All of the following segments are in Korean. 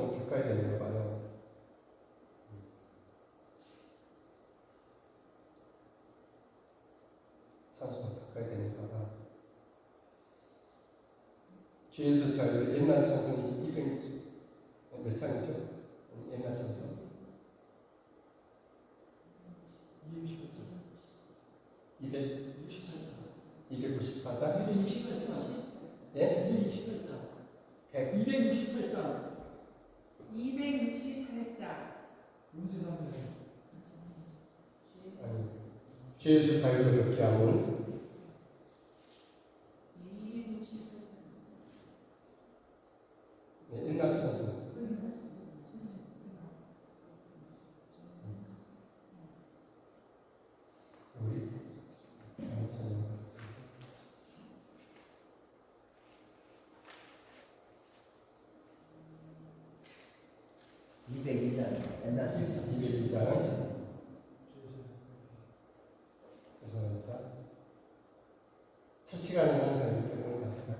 찬송을 바꿔야 되는가 봐요. 찬송을 바꿔야 되는가 봐. 주에서 잘 옛날 찬송이 200 몇 장이죠? 옛날 찬송 294장? 예? 268장. 268장. 아니, 주에서 자유롭게 하면 268장. 옛날 찬송 우리 찬송 받았습니다. 202장 옛날 찬송 202장 죄송합니다. 첫 시간에 항상 이렇게 보는 것 같아요.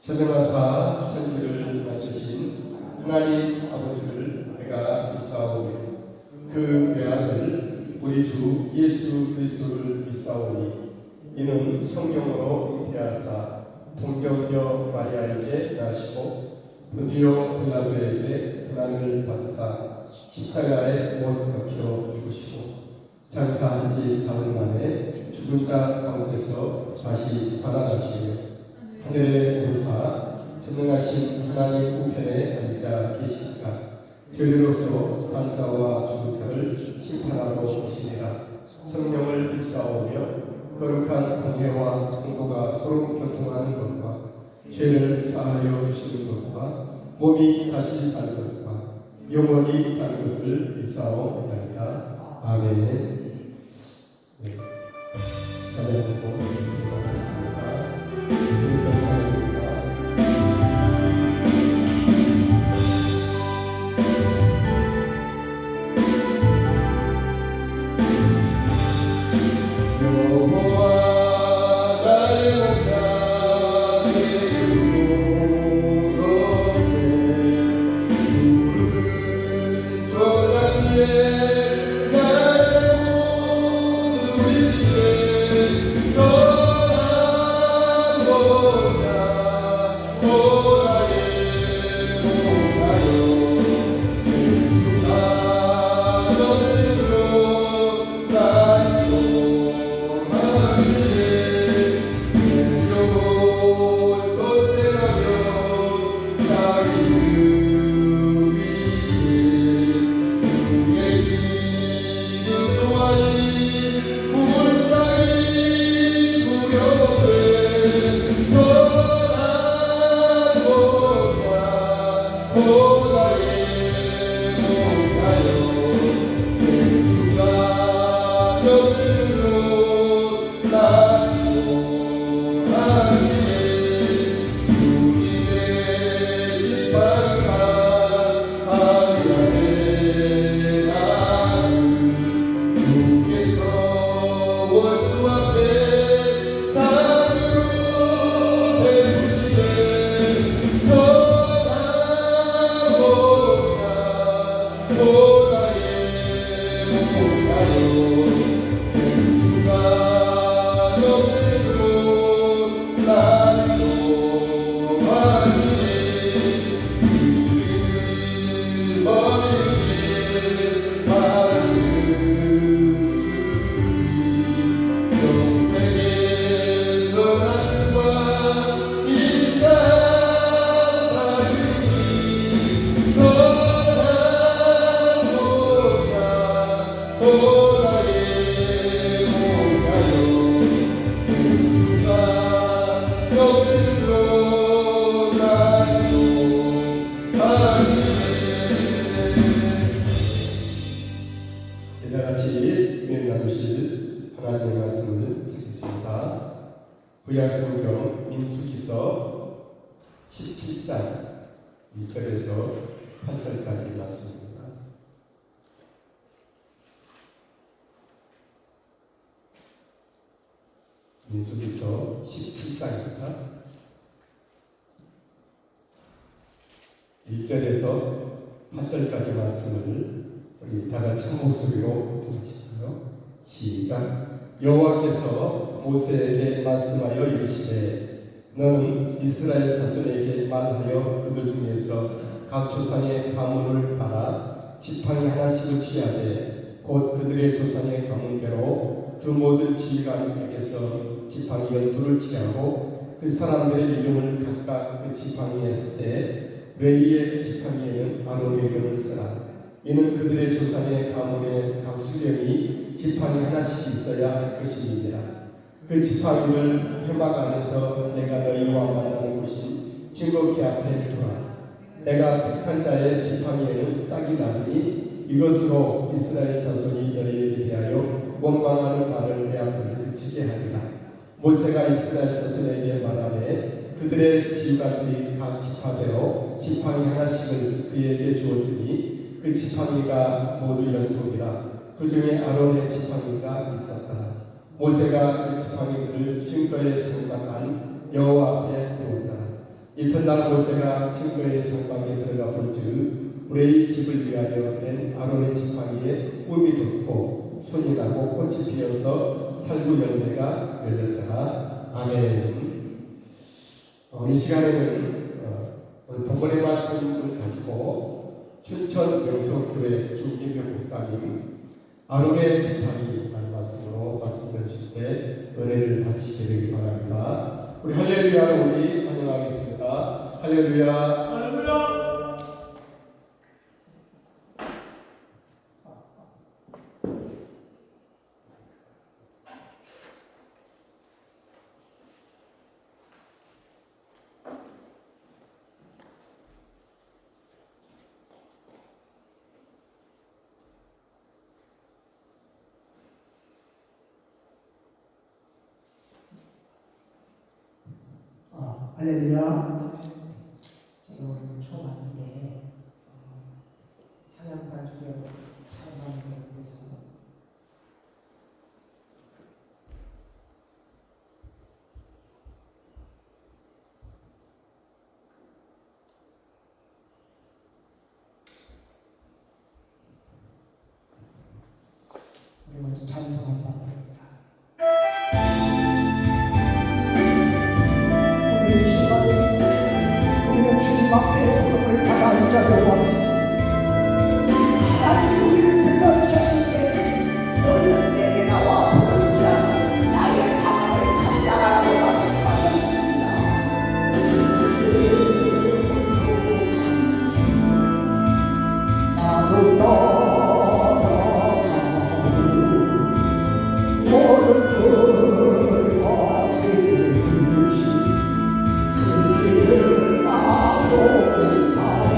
전능하사 천지를 만드신 하나님 아버지를 내가 믿사오니 그 외아들 우리 주 예수 그리스도를 믿사오니 이는 성령으로 잉태하사 동정녀 마리아에게 나시고 본디오 빌라도에게 고난을 받으사 십자가에 못 박혀 죽으시고 장사한 지 사흘 만에 죽은 자 가운데서 다시 살아나시며 하늘에 오르사 전능하신 하나님 우편에 앉아 계시니까 저희로서 산자와 죽은 자를 심판하러 오시니라. 성령을 믿사오며 거룩한 공회와 성도가 서로 교통하는 것과 죄를 사하여 주시는 것과 몸이 다시 사는 것과 영원히 사는 것을 믿사오나이다. 아멘. 네. 하나님의 말씀을 읽겠습니다. 구약성경 민수기서 17장 1절에서 8절까지 말씀입니다. 민수기서 17장입니다. 1절에서 8절까지 말씀을 우리 다같이 한 목소리로讀하시고요. 시작. 여호와께서 모세에게 말씀하여 이르시되 너는 이스라엘 자손에게 말하여 그들 중에서 각 조상의 가문을 따라 지팡이 하나씩을 취하되 곧 그들의 조상의 가문대로 그 모든 지휘관에게서 지팡이 12를 취하고 그 사람들의 이름을 각각 그 지팡이에 쓰되 레위의 지팡이에는 아론의 이름을 쓰라. 이는 그들의 조상의 가문의 각 수령이 지팡이 하나씩 있어야 할 것임이니라. 그 지팡이를 회막 안에서 내가 너희와 만나는 곳인 증거기 앞에 두라. 내가 택한 자의 지팡이에는 싹이 나리니 이것으로 이스라엘 자손이 너희에게 대하여 원망하는 말을 내 앞에서 그치게 하리라. 모세가 이스라엘 자손에게 말하되 그들의 지휘관들이 각 지파대로 지팡이 하나씩을 그에게 주었으니 그 지팡이가 모두 연복이라. 그 중에 아론의 지팡이가 있었다. 모세가 그 지팡이들을 증거의 장막한 여호와 앞에 두었다. 이튿날 모세가 증거의 장막에 들어가 본즉 레위 집을 위하여 낸 아론의 지팡이에 뿜이 돋고 손이 나고 꽃이 피어서 살구 열매가 열렸다. 아멘. 이 시간에는 오늘 본문의 말씀을 가지고 춘천 명성교회 김기명 목사님 아론의 지팡이라는 말씀으로 말씀해 주실 때 은혜를 받으시게 되기 바랍니다. 우리 할렐루야 우리 환영하겠습니다. 할렐루야. 할렐루야. 할렐루야. 제가 오늘 처음 왔는데 찬양가 중에 찬양하는 걸 위해서 우리 먼저 찬송을 받습니다. 주님 앞에 부름을 받아 이 자리에 왔습니다. 하나님이 우리를 불러주셨을 때 너희는 내게 나와 부르짖으라 나의 사명을 감당하라고 말씀하셨습니다. 나도 떠나가고 모든 것과 길을 그 길을 나도 가고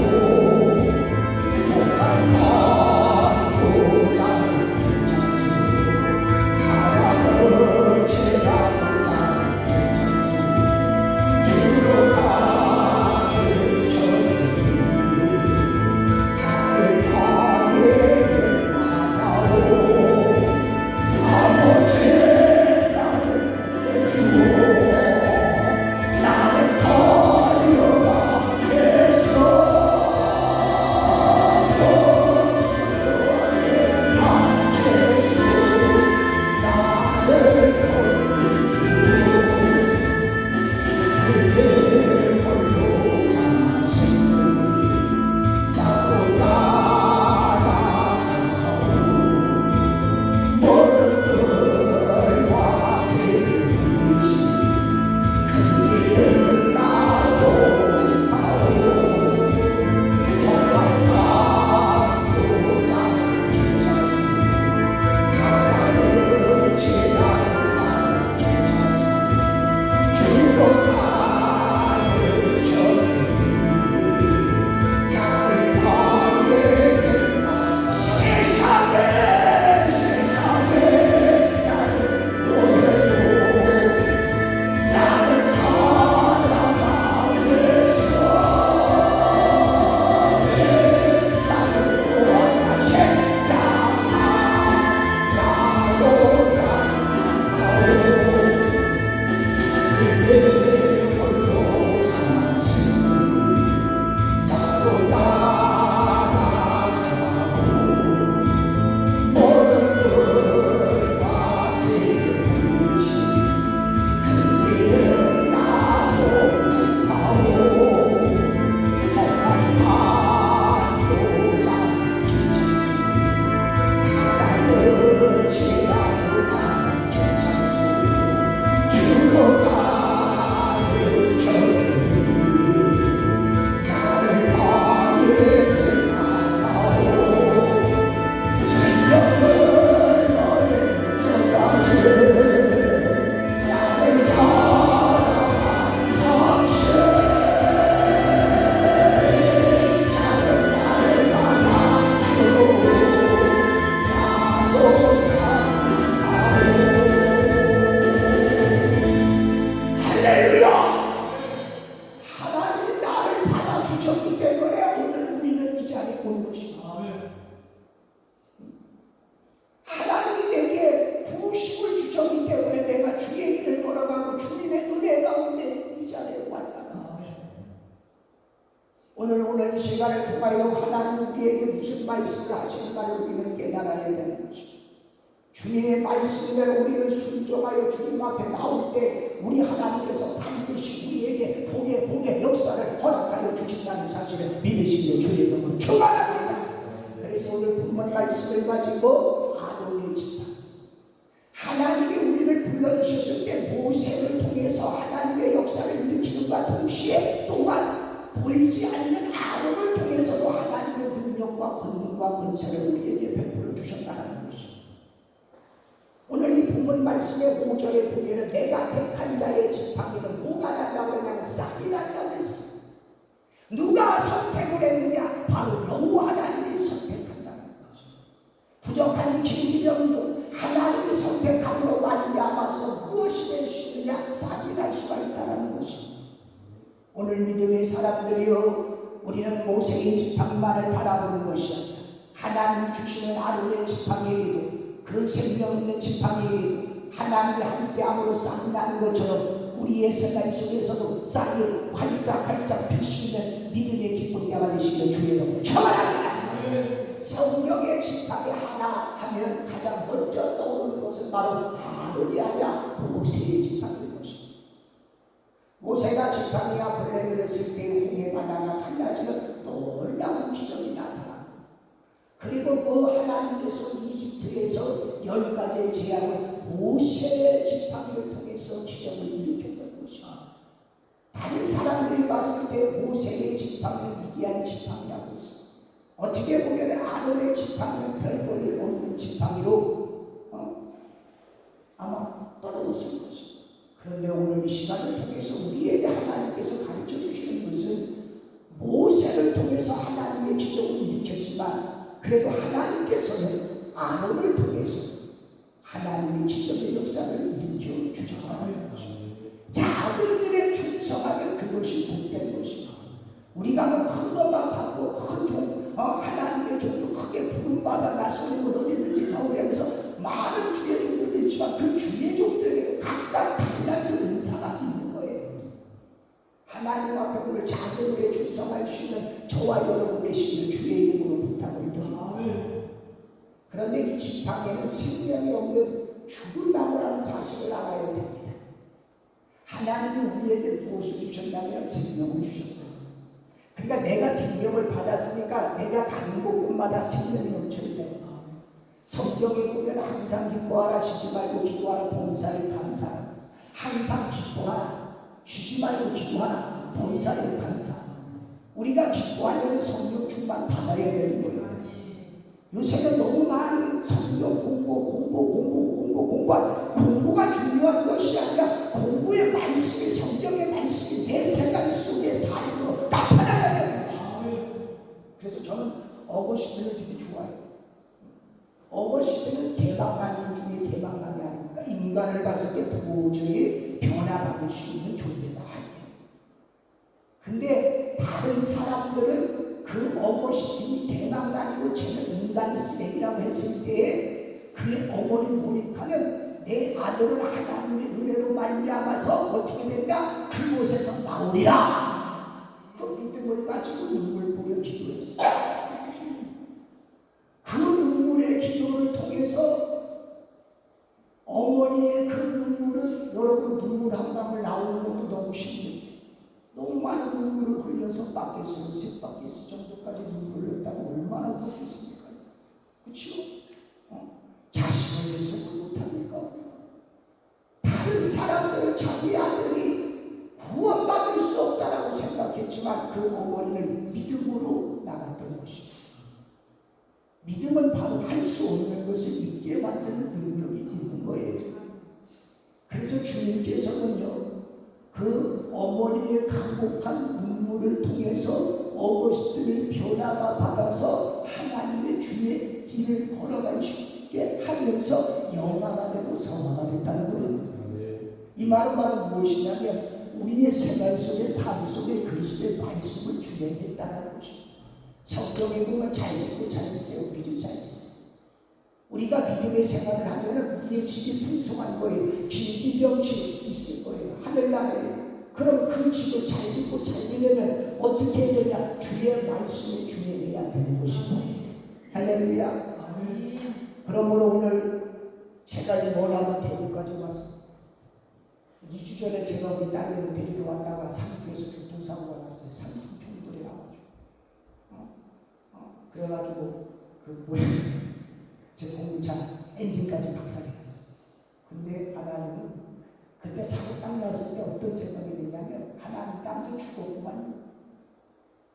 말씀을 하시는 말을 우리는 깨달아야 되는 것입니다. 주님의 말씀대로 우리는 순종하여 주님 앞에 나올 때 우리 하나님께서 반드시 우리에게 복의 역사를 허락하여 주신다는 사실을 믿으시며 주의 이름으로 축원합니다. 그래서 오늘 본문 말씀을 가지고 아론의 지팡이, 하나님이 우리를 불러주셨을 때 모세를 통해서 하나님의 역사를 일으키는과 동시에 또한 보이지 않는 아론을 통해서도 하나님의 능력과 권능과 권세를 우리에게 베풀어 주셨다는 것입니다. 오늘 이 본문 말씀의 5절에 보면 내가 택한 자의 지팡이는 뭐가 난다고 하냐면 싹이 난다고 했습니다. 누가 선택을 했느냐? 바로 여호와 하나님이 선택한다는 거죠. 부족한 이 기름기병이도 하나님이 선택함으로 말미암아서 무엇이 될 수 있느냐? 싹이 날 수가 있다는 것입니다. 오늘 믿음의 사람들이요, 우리는 모세의 지팡이만을 바라보는 것이 아니라 하나님이 주시는 아론의 지팡이에도 그 생명 있는 지팡이에도 하나님이 함께함으로 싹이 나는 것처럼 우리의 생활 속에서도 싹이 활짝 필 수 있는 믿음의 기쁜 자가 되시길 주의 이름으로 축원합니다. 성경의 지팡이 하나 하면 가장 먼저 떠오르는 것은 바로 아론이 아니라 모세의 지팡이인 것입니다. 모세가 지팡이 앞을 내밀었을 때 홍해 바다가 갈라지는 놀라운 기적이 나타납니다. 그리고 그 하나님께서 이집트에서 10가지의 재앙을 모세의 지팡이를 통해서 기적을 일으켰던 것입니다. 다른 사람들이 봤을 때 모세의 지팡이는 위대한 지팡이라고 했습니다. 어떻게 보면 아론의 지팡이는 별 볼 일 없는 지팡이로 아마 떨어졌을 것입니다. 그런데 오늘 이 시간을 통해서 우리에게 하나님께서 가르쳐 주시는 것은 모세를 통해서 하나님의 기적을 일으켰지만 그래도 하나님께서는 아론을 통해서 하나님의 기적의 역사를 일으켜 주셨다는 것입니다. 작은 일에 충성하면 그것이 복된 것입니다. 우리가 뭐 큰 것만 받고 하나님의 종도 크게 부름받아 나서는 것 어디든지 나오면서 많은 주의 종들도 있지만 그 주의 종들에게 각각 달라진 은사가 있는 거예요. 하나님 앞에 오늘 작은 일에 충성할 수 있는 저와 여러분 되시기를 주의 이름으로 부탁을 드립니다. 그런데 이 지팡이에는 생명이 없는 죽은 나무라는 사실을 알아야 됩니다. 하나님이 우리에게 무엇을 주셨냐면 생명을 주셨어요. 그러니까 내가 생명을 받았으니까 내가 가는 곳곳마다 생명이 넘쳐야 됩니다. 성경에 보면 항상 기뻐하라, 쉬지 말고 기도하라, 범사에 감사하라. 항상 기뻐하라, 쉬지 말고 기도하라, 범사에 감사하라. 우리가 기뻐하려면 성령 충만 받아야 되는 거예요. 요새는 너무 많은 성경 공부가 중요한 것이 아니라 공부의 말씀이, 성경의 말씀이 내 생각 속에 삶으로 나타나야 되는 것입니다. 그래서 저는 어거스틴을 되게 좋아해요. 어거스틴은 대망감이 중에 대망감이 아닙니까? 인간을 봤을 때 도저히 변화받을 수 있는 존재가 아니에요. 근데 다른 사람들은 그 어거스틴이 대망감이고 쟤는 인간이 쓰레기라고 했을 때에 그의 어머니 모니카는 내 아들은 하나님의 은혜로 말미암아서 어떻게 된다? 그곳에서 나오리라. 그 믿음을 가지고 눈물 보려 기도했어요. 그 눈물의 기도를 통해서 어머니의 그 눈물은, 여러분 눈물 한 방울 나오는 것도 너무 힘들어요. 너무 많은 눈물을 흘려서 바뀌었어요. 셋바퀴스 정도까지 눈물을 흘렸다고 얼마나 그렇겠습니까? 그렇죠? 자식을 위해서 못합니까? 다른 사람들은 자기 아들이 구원받을 수 없다라고 생각했지만 그 어머니는 믿음으로 나갔던 것입니다. 믿음은 바로 할 수 없는 것을 있게 만드는 능력이 있는 거예요. 그래서 주님께서는요, 그 어머니의 간곡한 눈물을 통해서 어거스틴을 변화가 받아서 하나님의 주의 길을 걸어갈 수 있게 하면서 영화가 되고 성화가 됐다는 거예요. 이 말은 바로 무엇이냐면 우리의 생활 속에, 삶 속에 그리스도의 말씀을 주행했다는 것입니다. 성경에 보면 잘 짓고 잘 짓세요. 우리 집 잘 짓세요. 우리가 믿음의 생활을 하면 우리의 집이 풍성한 거예요. 진기병치 있을 거예요. 하늘나라에. 그럼 그 집을 잘 짓고 잘 지려면 어떻게 해야 되냐? 주의 말씀을 주행해야 되는 것이고, 할렐루야. 그러므로 오늘 제가 이 머나먼 대구까지 와서 2주 전에 제가 우리 딸내미 데리러 왔다가 상주에서 교통사고가 나서 상품 충돌이 나가지고 그래가지고 그 뭐야 제 공차 엔진까지 박살이 났어요. 근데 하나님은 그때 사고 딱 났을 때 어떤 생각이 드냐면 하나님 딴 데 죽었구만.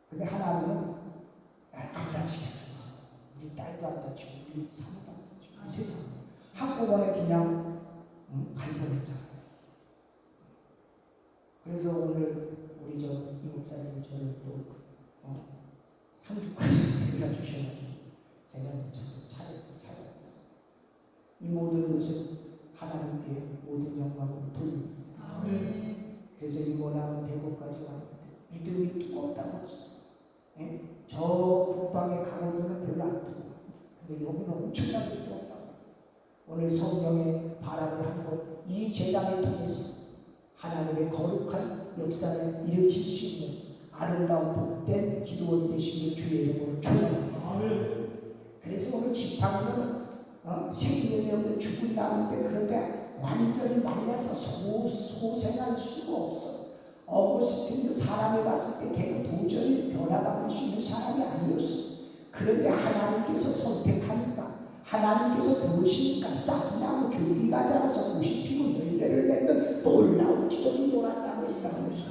근데 하나님은 날 안 다치게 해줬어. 우리 딸도 안 다치고 우리 사모도 안 다치고 이 세상 한꺼번에 그냥 갈뻔했잖아. 그래서 오늘 우리 이 목사님이 저를 또 상주까지 데려다 주셔가지고 제가 차를 찾아왔어요. 이 모든 것은 하나님께 모든 영광을 돌립니다. 그래서 이 머나먼 대구까지 왔는데 믿음이 뜨겁다고 하셨어요. 예? 저 북방의 강원도는 별로 안 뜨거워. 근데 여기는 엄청나게 뜨겁다고. 오늘 성경의 바람을 한번 이 재단을 통해서 하나님의 거룩한 역사를 일으킬 수 있는 아름다운 복된 기도원이 되시길 주의 이름으로 축원합니다. 그래서 오늘 지팡이는 생명이 없는 죽은 나무인데 그런데 완전히 말라서 소생할 수가 없어. 어거스틴도 사람이 봤을 때 걔는 도저히 변화받을 수 있는 사람이 아니었어. 그런데 하나님께서 선택하니까 하나님께서 부르시니까 싹이 나고 줄기가 자라서 꽃이 피고 열매를 맺는 놀라운 기적이 일어났다고 했다는 것이죠.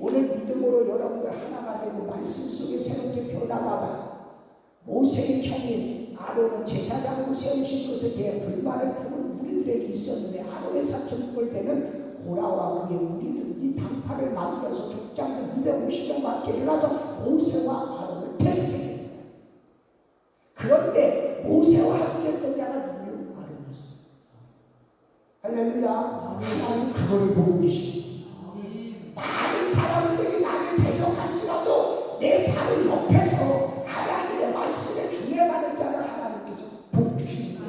오늘 믿음으로 여러분들 하나가 되고 말씀 속에 새롭게 변화받아 모세의 형인 아론은 제사장으로 세우신 것에 대해 불만을 푸는 무리들에게 있었는데 아론의 사촌뻘 되는 고라와 그의 무리들은 이 당파를 만들어서 족장을 250명밖에 일어나서 모세와 아론을 대적했습니다. 그런데 모세와 함께했던 자가 누구요? 아론이었습니다. 할렐루야. 하나님 그걸 보고 계십니다. 많은 사람들이 나를 대적할지라도 내 바로 옆에서 하나님의 말씀에 중요하는 자를 하나님께서 복 주십니다.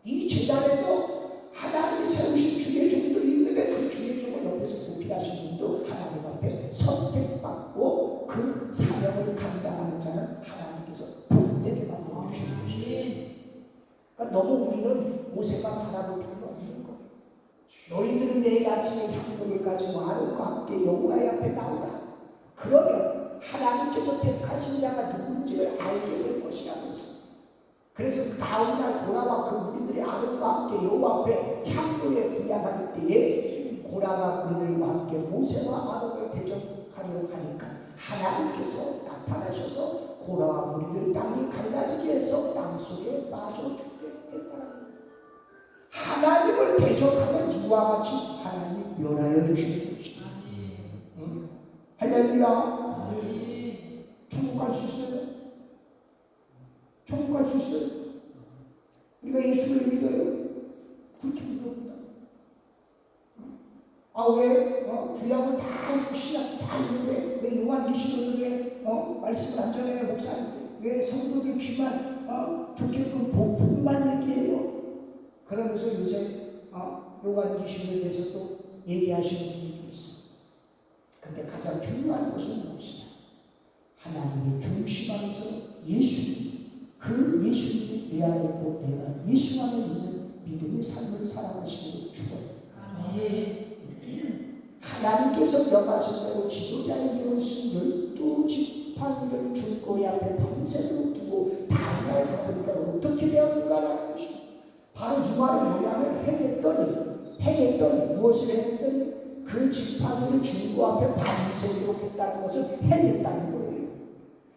이 제단에도 하나님이 세우신 주의 종들이 있는데 그 주의 종을 옆에서 보필하신 분도 하나님 앞에 선택받고 그 사명을 감당하는 자는 하나님께서 복되게 만들어 주시는 것입니다. 그러니까 너무 우리는 모세만 바라볼 필요가 없는 거예요. 너희들은 내일 아침에 향로를 가지고 아론과 함께 여호와의 앞에 나오라. 그러면 하나님께서 택하신 자가 누군지를 알게 될 것이라고 했습니다. 그래서 그 다음날 고라와 그 무리들이 아론과 함께 여호와 앞에 향로에 분양할 때에 고라가 무리들과 함께 모세와 아론을 대적하려 하니까 하나님께서 나타나셔서 고라와 무리를 땅이 갈라지게 해서 땅 속에 빠져 죽게 했다는 겁니다. 하나님을 대적하면 이와 같이 하나님이 멸하여 주시는 것입니다. 할렐루야. 천국 갈 수 있어요? 천국 갈 수 있어요? 우리가 예수를 믿어요? 그렇게 믿어본다. 왜? 구약은 다 있고 신약도 다 있는데 왜 요한계시록을 왜 말씀을 안 전해요? 목사님들 왜 성도들 귀만 좋게끔 복만 얘기해요? 그러면서 요새 요한계시록에 대해서 또 얘기하시는 분들도 있어요. 근데 가장 중요한 것은 무엇이냐? 하나님의 중심 안에서 예수님, 그 예수님이 내 안에 있고 내가 예수 안에 있는 믿음의 삶을 살아가시기를 축원합니다. 하나님께서 명하신 대로 지도자에게는 12지팡이를 줄 거에 앞에 밤새도록 두고 다음날 가보니까 어떻게 되었는가라는 것입니다. 바로 이 말은 뭐냐면 해냈더니 무엇을 해냈더니 그 지팡이를 줄고 앞에 밤새도록 했다는 것을 해냈다는 거예요.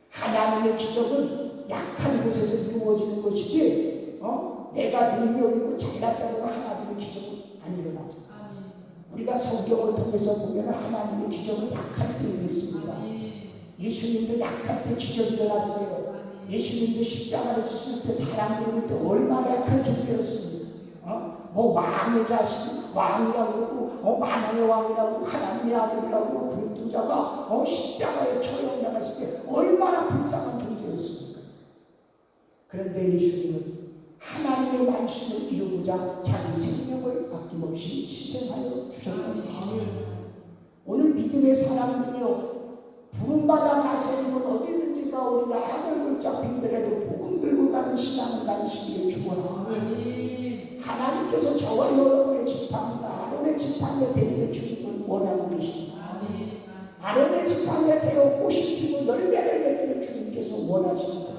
하나님의 기적은 약한 곳에서 이루어지는 것이지 내가 능력 있고 잘났다고 하나님의 기적은 안 일어납니다. 우리가 성경을 통해서 보면 하나님의 기적은 약할 때 일어났습니다. 예수님도 약할 때 기적이 일어났어요. 예수님도 십자가를 지실 때 사람 부를 때 얼마나 약한 존재였습니까? 왕의 자식, 왕이라고 그러고 만왕의 왕이라고 하나님의 아들이라고 그러고 그랬던 자가 십자가에 처형 당했을 때 얼마나 불쌍한 존재였습니까? 그런데 예수님은 하나님의 말씀을 이루고자 자기 생명을 아낌없이 희생하여 주셨다는 것입니다. 오늘 믿음의 사람들이여 부름받아 나서는 어디든지 우리가 아들 골짜기들에도 복음 들고 가는 신앙을 가지시기를 축원합니다. 하나님께서 저와 여러분의 지팡이가 아론의 지팡이에 되기를 주님은 원하고 계십니다. 아론의 지팡이에 되어 꽃이 피고 열매를 맺기를 주님께서 원하십니다.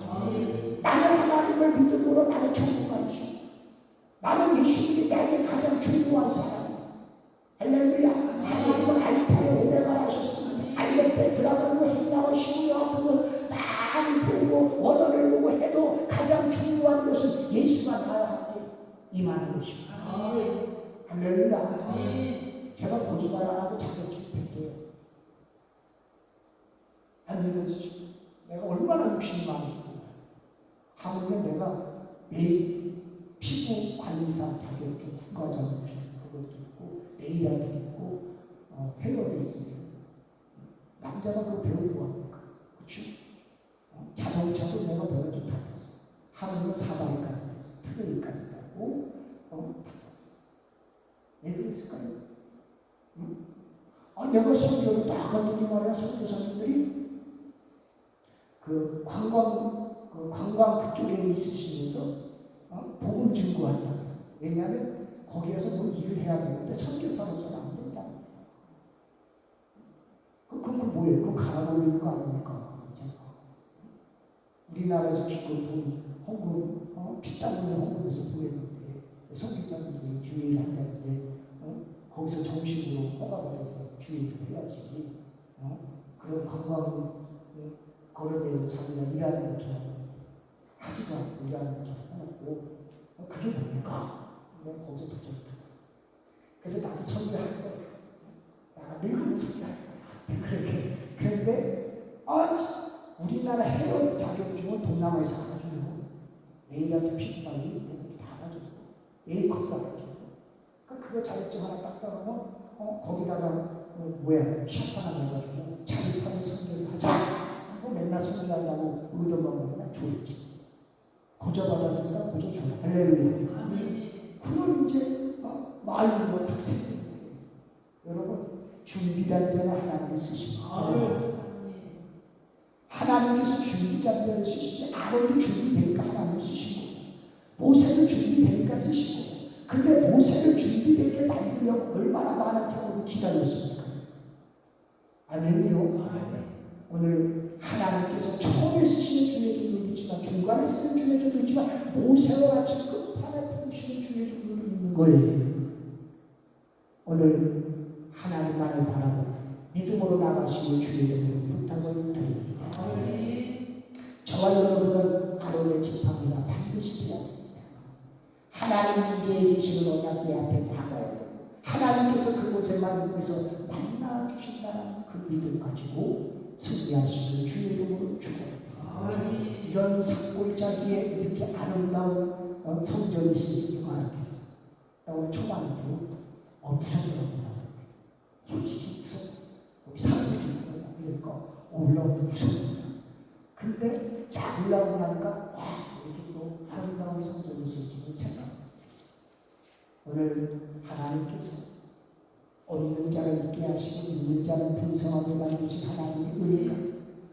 나는 하나님을 믿음으로 나는 천국 가시오. 나는 예수님이 나에게 가장 중요한 사람이야. 할렐루야. 하나님은 알파의 오메가라 하셨습니다. 알렉베트라고 행나와 시우와 같은 걸 많이 보고 원어를 보고 해도 가장 중요한 것은 예수가 나와 함께 임하는 것입니다. 할렐루야. 제가 거짓말 안 하고 자격증 뺄게요. 안 믿어지죠? 내가 얼마나 욕심이 많은지 몰라요. 하물며 내가 매일 피부 관리사 자격증 국가 자격증 그것도 있고 네일아트도 있고 헤어도 있어요. 남자가 그거 배우고 합니까? 그렇죠? 자동차도 내가 배워 좀 탔어. 하물며 사다리까지 탔어. 트레이까지 타고 탔어. 왜 그랬을까요? 응? 내가 선교를 딱 갔더니 말이야, 선교사님들이 그 관광 그쪽에 있으시면서 복음 증거한다. 왜냐하면 거기에서 뭐 일을 해야 되는데 선교사로서는 안 된다는 거예요. 그건 뭐예요? 그거 갈아버리는 거 아닙니까? 우리나라에서 기껏 돈 헌금 피땀 흘려 헌금해서 보냈는데 선교사님들이 주의를 한다는데 거기서 정식으로 허가받아서 주의를 해야지. 그런 관광 그런 데서 자기가 일하는 것처럼 하지도 않고 일하는 것처럼 해놓고 그게 뭡니까? 내가 거기서 도저히 못하겠어. 그래서 나도 설교할 거야. 나가 늙으면 설교할 거야. 그렇게. 그런데 우리나라 헤어 자격증은 동남아에서 알아줘요. 네일아트 피부관리 모든 게 다 알아줘요. 메이크업도 알아줘요. 그거 자격증 하나 딱 따르면 거기다가 샵 하나 내가지고 자립하는 설교를 하자. 맨날 설교한다고 의도만 보면 줘야지. 고저받았으니까 고저 주라. 할렐루야. 그런 이제 마인드가 특색이에요. 여러분 준비된 자는 하나님을 쓰십니다. 하나님께서 준비된 자를 쓰시지 아론이 준비되니까 하나님을 쓰신 거예요. 모세는 준비되니까 쓰신 거예요. 근데 모세를 준비되게 만들려고 얼마나 많은 세월을 기다렸습니까? 아멘이요. 오늘 하나님께서 처음에 쓰시는 주의 종들도 있지만 중간에 쓰는 주의 종도 있지만 모세와 같이 끝판에 품으시는 주의 종들도 있는 거예요. 오늘 하나님만을 바라고 믿음으로 나가시는 주의 종으로 부탁을 드립니다. 저와 여러분은 아론의 지팡이가 반드시 되어야 됩니다. 하나님 임재에 계시는 언약궤 앞에 나가야 되고 하나님께서 그곳에서 만나 주신다는 그 믿음 가지고 승리하시는 주의 이름으로 축원합니다. 이런 산골짜기에 이렇게 아름다운 성전이 있으니 누가 알았겠어? 나 오늘 처음 왔는데요. 무섭더라고요. 솔직히 무서워. 여기 사람들이 있는 그러니까 올라오면 무섭습니다. 근데 딱 올라오고 나니까 이렇게 또 아름다운 성전이 있을지는 생각 못했어요. 오늘 하나님께서 없는 자를 있게 하시고 있는 자를 풍성하게 만드신 하나님의 은혜가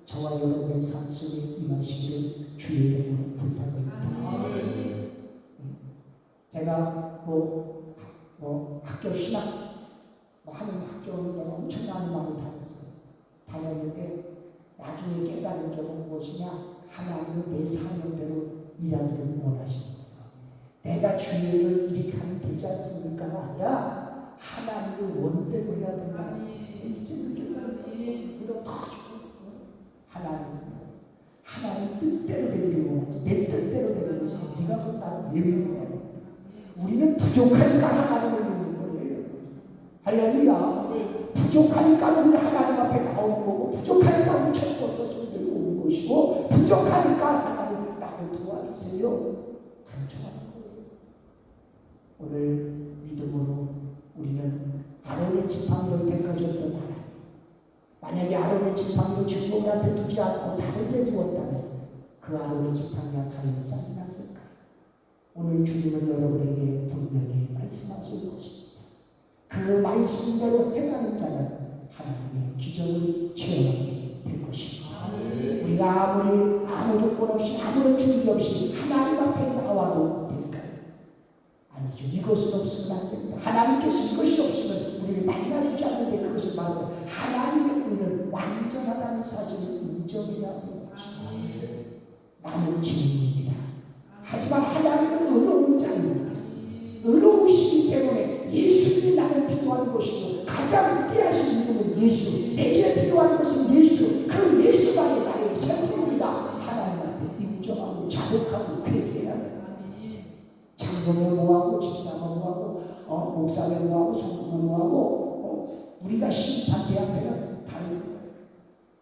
저와 여러분의 삶 속에 임하시기를 주의 이름으로 부탁을 드립니다. 제가 학교 신학 하는 학교는 내가 엄청난 마음을 다녔는데 나중에 깨달은 점은 무엇이냐? 하나님은 내 사명대로 일하기를 원하십니다. 내가 주의 일을 이렇게 하면 되지 않습니까가 아니라 하나님의 원대로 해야 된다는 거예요. 이제 느꼈잖아요. 그래도 더 하나님 뜻대로 되기를 원하지. 내 뜻대로 되는 것은 네가 그 나를 왜 믿는 거야? 우리는 부족하니까 하나님을 믿는 거예요. 할렐루야. 부족하니까 우리는 하나님 앞에 나오는 거고 부족하니까 우리 천국에서 손들고 오는 것이고 부족하니까 하나님 나를 도와주세요. 간청하는 거예요. 오늘 믿음으로 우리는 아론의 지팡이를 택하셨던 하나님, 만약에 아론의 지팡이를 증거문 앞에 두지 않고 다른 데 두었다면 그 아론의 지팡이가 과연 쌍이 났을까요? 오늘 주님은 여러분에게 분명히 말씀하실 것입니다. 그 말씀대로 행하는 자는 하나님의 기적을 체험하게 될 것입니다. 우리가 아무리 조건 없이 아무런 준비 없이 하나님 앞에 나와도 될까요? 아니죠. 이것은 없으면 안 됩니다. 하나님께서 이것이 없으면 우리를 만나주지 않는데 그것은 바로 하나님의 의는 완전하다는 사실을 인정해야 되는 것입니다. 나는 죄인입니다. 하지만 하나님은 의로운 자입니다. 의로우시기 때문에 예수님이 나는 필요한 것이고 가장 위대하신 분은 예수, 내게 필요한 것은 예수, 그 예수만이 나의 생명입니다. 하나님 앞에 인정하고 자복하고 회개해야 합니다. 장로는 뭐하고 집사는 뭐하고 목사는 뭐하고 성도는 뭐하고 우리가 심판대 앞에는 다 있는 거예요.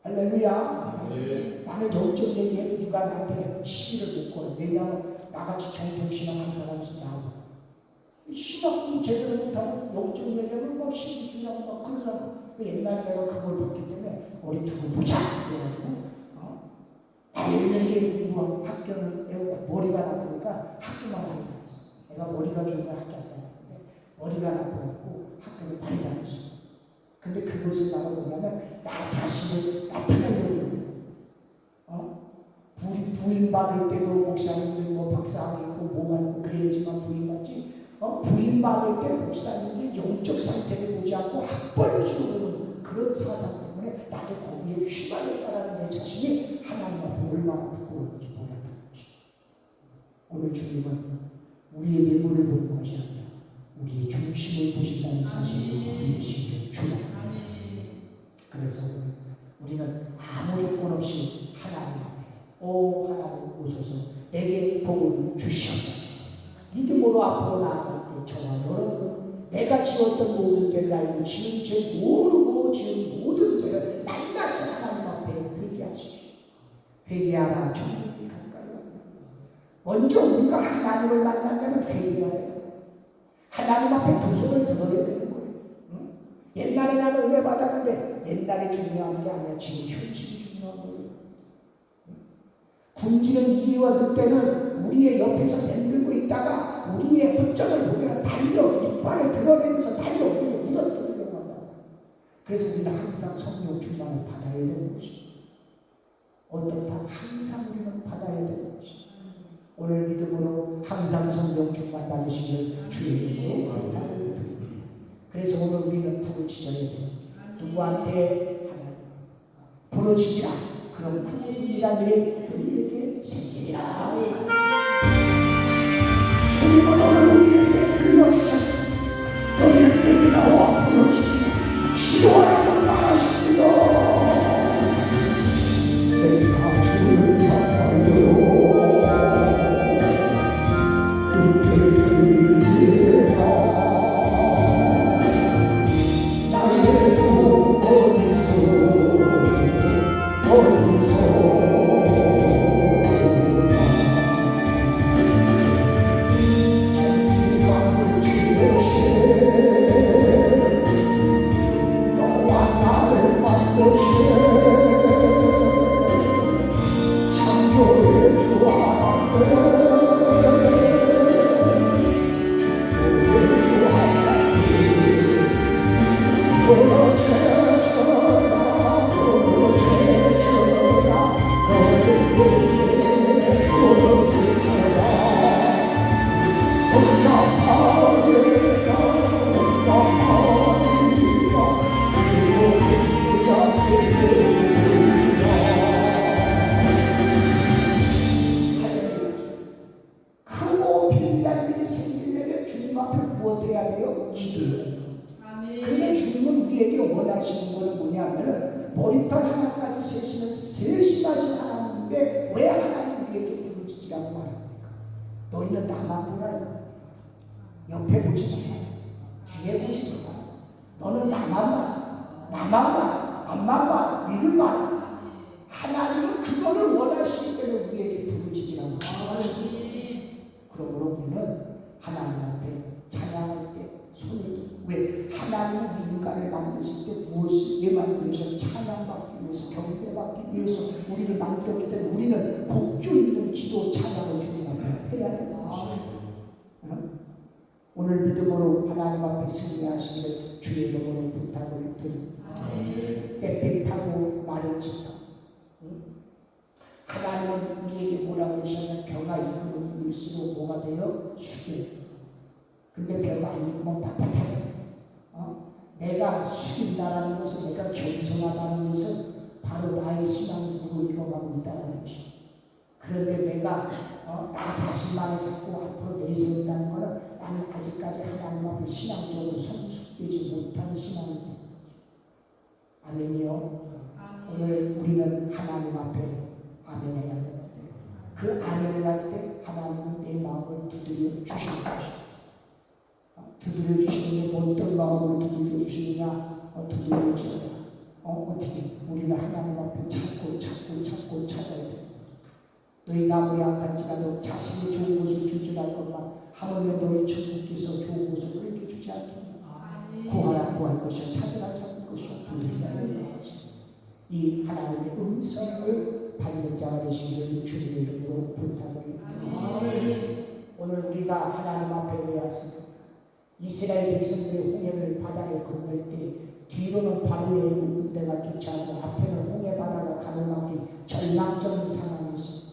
할렐루야. 나는 영적 얘기해도 누가 나한테 시비를 못 걸어. 왜냐하면 나같이 정통신앙한 사람에서 나오고 신학도 제대로 못하고 영적 얘기하면 막 시비 주냐고 막 그러잖아. 옛날에 내가 그걸 봤기 때문에 우리 두고 보자 그래가지고 날래게 공부한 학교는 내가 머리가 나쁘니까 학교만 많이 다녔어. 내가 머리가 좋으면 학교 안 다녔는데 머리가 나쁘고 학교를 많이 다녔어. 근데 그것을 나가 뭐냐면 나 자신을 나타내려고 부인 받을 때도 목사님들 뭐 박사학위 있고 뭐가 있고 그래야지만 부인 받지. 부인 받을 때 목사님들이 영적 상태를 보지 않고 학벌을 주는 그런 사상 때문에 나도 거기에 휘말렸다라는 내 자신이 하나님 앞에 얼마나 부끄러운지 몰랐던 것입니다. 오늘 주님은 우리의 외모를 보는 것이 아니라 우리의 중심을 보신다는 사실을 믿으시기를 축원합니다. 그래서 우리는 아무 조건 없이 하나님 앞에 하나님 오소서 내게 복을 주시옵소서. 믿음으로 앞으로 나아갈 때 저와 여러분은 내가 지었던 모든 죄를 알고 지은 죄 모르고 지은 모든 죄를 낱낱이 하나님 앞에 회개하십시오. 회개하라 정욕이 가까이 왔다. 먼저 우리가 하나님을 만나려면 회개해야 돼요. 하나님 앞에 두 손을 들어야 되는 거예요. 응? 옛날에 나는 은혜 받았는데 옛날에 중요한 게 아니라 지금 현실이 중요한 거예요. 굶주는 이리와 늑대는 우리의 옆에서 맴돌고 있다가 우리의 흔적을 보면 달려 이빨을 드러내면서 달려 우리를 무너뜨리려고 한다. 그래서 우리는 항상 성령 충만을 받아야 되는 것입니다. 어떻다? 항상 우리는 받아야 되는 것입니다. 오늘 믿음으로 항상 성령 충만 받으시길 주의 이름으로 부탁을 드립니다. 그래서 오늘 우리는 부르짖어야 돼요. 누구한테? 하나님. 부르짖으라. 그럼 큰 일이란 일이 너희에게 생기리라. 주님은 오늘 우리에게 불러주셨습니다. 너희에게 나와 부르짖으라. 기도하라고 말하십니다. 내가 주를 바라요. 크고 빌미란 일이 생기려면 주님 앞에 무엇해야 돼요? 기도해야 돼요. 근데 주님은 우리에게 원하시는 것은 뭐냐면은 머리털 하나까지 세시면서 세심하신 하나님인데 왜 하나님 우리에게 부르짖으라고 말합니까? 너희는 나만 보라. 옆에 보지 마라. 뒤에 보지 마라. 너는 나만 봐라. 나만 봐라. 앞만 봐라. 위를 봐라. 하나님은 그거를 원하시기 때문에 우리에게 부르짖으라고 말합니다. 그러므로 우리는 하나님 앞에 찬양할 때 손을 들고 왜? 하나님은 우리 인간을 만드실 때 무엇을 왜 만들어서 찬양받기 위해서 경배받기 위해서 우리를 만들었기 때문에 우리는 곡조 있는 기도 찬양을 주님 앞에 해야 되는 것입니다. 오늘 믿음으로 하나님 앞에 승리하시기를 주의 이름으로 부탁을 드립니다. 빽빽하고 마른 집합 하나님은 우리에게 뭐라고 그러셨냐면 벼가 익으면 익을수록 뭐가 돼요? 숙여요. 근데 벼가 안 익으면 빳빳하잖아요. 내가 숙인다라는 것은, 내가 겸손하다는 것은 바로 나의 신앙이 무르익어가고 있다는 것입니다. 그런데 내가 나 자신만을 자꾸 앞으로 내세운다는 것은 나는 아직까지 하나님 앞에 신앙적으로 성숙되지 못한 신앙입니다. 아멘이요. 오늘 우리는 하나님 앞에 아멘 해야 되는데, 그 아멘을 할 때 하나님은 내 마음을 두드려 주시는 것입니다. 두드려 주시는 게 어떤 마음으로 두드려 주시느냐? 두드려지어다. 어떻게? 우리는 하나님 앞에 찾고 찾아야 돼. 너희가 아무리 악한지라도 자신이 좋은 것을 줄줄 알 것만, 하물며 너희 천국께서 좋은 것을 너희에게 주지 않겠느냐. 구하라 구할 것이요, 찾으라 찾을 것이요, 두드리라 열릴 것이요. 이 하나님의 음성을 받는 자가 되시기를 주님의 이름으로 부탁을 드립니다. 오늘 우리가 하나님 앞에 왜 왔습니까? 이스라엘 백성들의 홍해를 바다를 건널 때 뒤로는 바로의 군대가 쫓아오고 앞에는 홍해 바다가 가로막힌 절망적인 상황이 있습니다.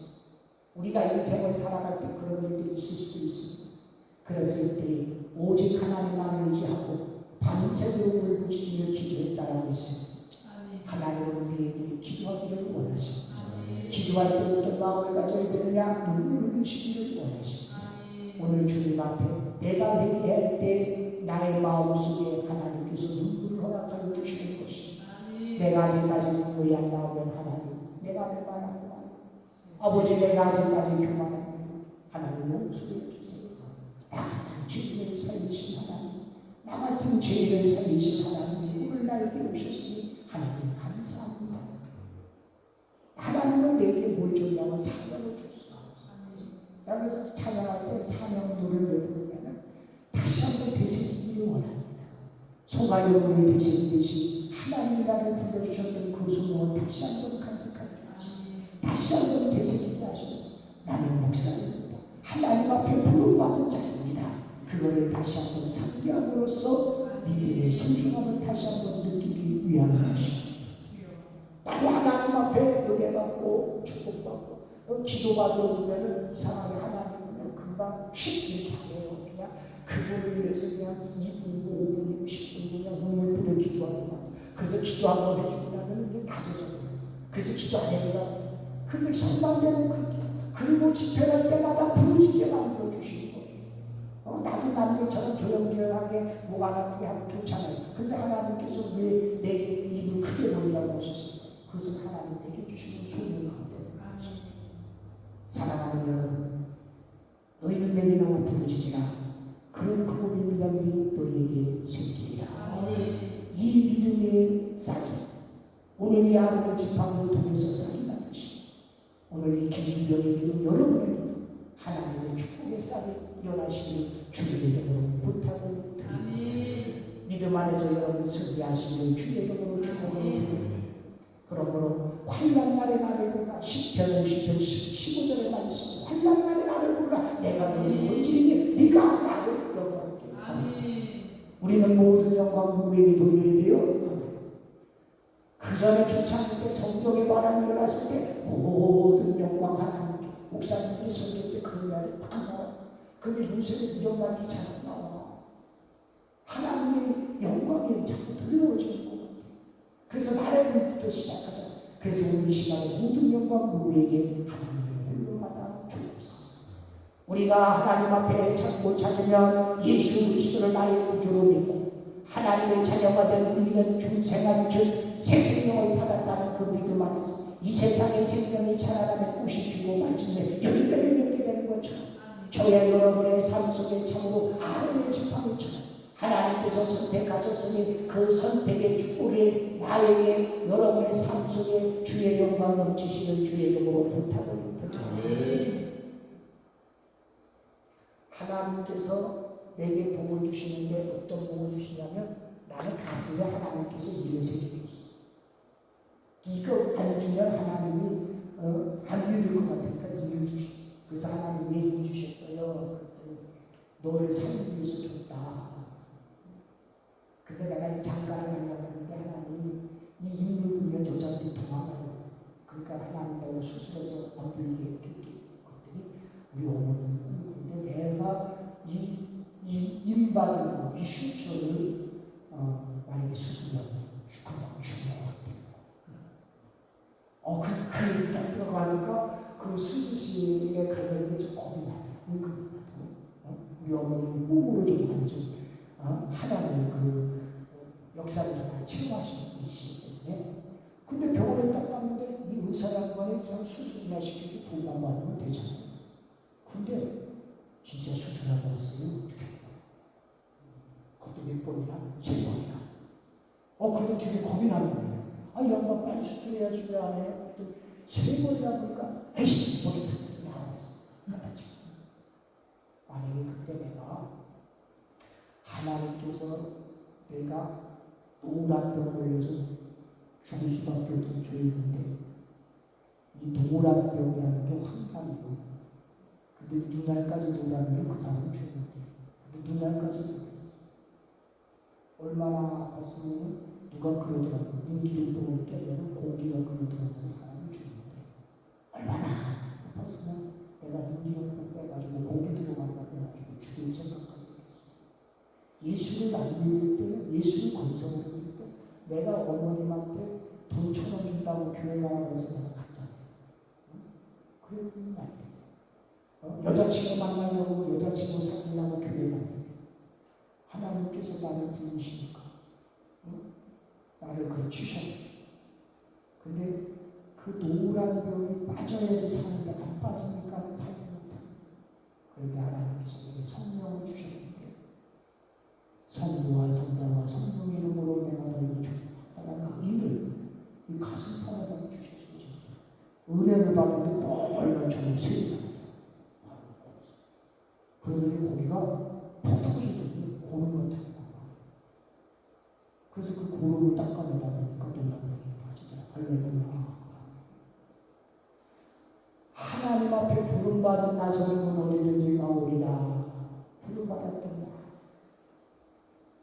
우리가 인생을 살아갈 때 그런 일들이 있을 수도 있습니다. 그랬을 때 오직 하나님만을 의지하고 밤새도록 울부짖으며 기도했다라고 했습니다. 하나님은 우리에게 기도하기를 원하십니다. 기도할 때 어떤 마음을 가져야 되느냐? 눈물을 흘리시기를 원하십니다. 오늘 주님 앞에 내가 회개할 때 나의 마음속에 하나님께서 눈물을 허락하여 주시는 것입니다. 내가 아직까지 눈물이 안 나오면 하나님, 내가 교만하구나. 아버지, 내가 아직까지 교만하네. 하나님 용서해 주세요. 나 같은 죄인을 살리신 하나님, 나 같은 죄인을 살리신 하나님이 오늘 나에게 오셨으니 하나님 감사합니다. 하나님은 내게 뭘 줬냐면 사명을 줬어. 그래서 찬양할 때 사명의 노래를 왜 부르냐면 다시 한번 되새기기를 원합니다. 소가 여물을 되새기듯이 하나님이 나를 불러주셨던 그 소명을 다시 한번 간직하게 하시고 다시 한번 되새기게 하셔서 나는 목사입니다. 하나님 앞에 부름받은 자입니다. 그거를 다시 한번 상기함으로써 믿음의 소중함을 다시 한번 느끼기 위한 것입니다. 나도 하나님 앞에 은혜받고 축복받고 기도받으러 오면은 이상하게 하나님은 금방 쉽게 가네요. 그냥 그분을 위해서 그냥 2분이고 5분이고 10분이고 그냥 눈물 뿌려 기도하고, 그래서 기도 한번 해주고 나면 이게 낮아져요. 그래서 기도 안 해주라고. 근데 성만되는 그렇게, 그리고 집회할 때마다 부르짖게 만들어 주시는 거예요. 나도 남들처럼 조용조용하게 목 안 아프게 하면 좋잖아요. 근데 하나님께서 왜 내 입을 크게 벌리라고 하셨어요? 그것은 하나님 내게 주시는 소명이거든요. 사랑하는 여러분, 너희는 내게 나와 부르짖으라. 그런 그곡의 미랄들이 너희에게 생기리라. 이 믿음의 싹이 오늘 이 아름의 지팡이를 통해서 싹이 나듯이 오늘 이 김기병에게도 여러분에게도 하나님의 축복의 싹이 일어나시기를 주님의 이름으로 부탁을 드립니다. 믿음 안에서 여러분 승리하시기를 주의 이름으로 축복을 드립니다. 그러므로 환난 날에 나를 부르라. 10편 50편 15절의 말씀, 환난 날에 나를 부르라. 내가 너를 건지리니 네가 나를 영광하게 하리라. 우리는 모든 영광 누구에게 돌려야 돼요? 그 전에 초창기 때 성경의 바람이 일어났을 때 모든 영광 하나님께, 목사님들이 설교 때 그런 말이 막 나왔어요. 근데 요새는 이런 말이 잘 안 나와. 하나님의 영광이 자꾸 두려워지는 것 같아요. 그래서 나라들부터 시작하자. 그래서 오늘 이 시간에 모든 영광 누구에게? 하나님의 홀로마다 주옵소서. 우리가 하나님 앞에 찾고 찾으면 예수 그리스도를 나의 구주로 믿고 하나님의 자녀가 된 우리는 중생한 즉 새 생명을 받았다는 그 믿음 안에서 이 세상의 생명이 자라나며 꽃이 피고 마침내 열매를 맺게 되는 것처럼 저의 여러분의 삶 속에 참으로 아름의 지팡이처럼 하나님께서 선택하셨으니 그 선택의 축복이 나에게 여러분의 삶 속에 주의 영광을 넘치시는 주의 이름으로 부탁을 드립니다. 하나님께서 내게 복을 주시는데 어떤 복을 주시냐면 나는 가슴에 하나님께서 일을 새겨줬어. 이거 안 주면 하나님이 안 믿을 것 같으니까 일을 주셨어. 그래서 하나님 왜 일 주셨어요? 그랬더니 너를 살기 위해서 줬다. 근데 내가 이 장가를 하려고 했는데 하나님 이 인물 보면 여자들이 도망가요. 그럼 그러니까 하나님 내가 수술해서 안 보이게 했더니 우리 어머니는 꿈을 꾸는데 내가 이 임받은 거, 이 슈처를 만약에 수술하면 금방 죽는 것 같아요. 그 얘기 딱 들어가니까 그 수술실에 가려는데 좀 겁이 나더라고요. 우리 어머니는 꿈으로 좀 많이 좀 하나님의 그 역사를 좀 많이 체험하시는 분이시기 때문에 근데 병원에 딱 갔는데 이 의사 양반이 그냥 수술이나 시키고 돈만 받으면 되잖아요. 근데 진짜 수술하고 왔어요. 어떻게 해요? 그것도 몇 번이나? 3번이나. 근데 되게 겁이 나는 거예요. 이 양반 빨리 수술해야지 왜 안 해요? 3번이나 보니까 에이씨 못했다. 갖다 치고. 만약에 그때 내가 하나님께서 내가 노란병 걸려서 죽을 수밖에 없던 죄인인데 이 노란병이라는 게 환각이고 근데 눈알까지 노라면 그 사람은 죽는데 근데 눈알까지 노래요. 얼마나 아팠으면 누가 그러더라고요. 눈기름병을 깨면 공기가 끌어들어가서 사람이 죽는데 얼마나 아팠으면 내가 눈기름병 빼가지고 공기 들어간다고 해가지고 죽을 생각까지 했어요. 예수를 안 믿을 때는 예수를 건성을 믿을 때 내가 어머님한테 돈 1,000원 준다고 교회 가라고 해서 내가 갔잖아요. 그랬더니 날 때. 여자친구 만나려고 여자친구 사귀려고 교회 갔는데 하나님께서 나를 부르시니까 나를 그래 주셨네. 근데 그 노란 병이 빠져야지 사는데 안 빠지니까 살지 못해. 그런데 하나님께서 내게 성령을 주셨는데 성부와 성자와 성령의 이름으로 내가 너희를 축복한다는 그 일을 이 가슴판에다 주셨어요. 진짜. 은혜를 받으면 빨간처럼 세게 그러더니 고기가 푹 터지더니 고름을 탔고 그래서 그 고름을 닦아내다 보니까 놀라움이 빠지더라. 할렐루야. 하나님 앞에 부름받은 나서는 어디든지 가오리라. 부름받았던 나.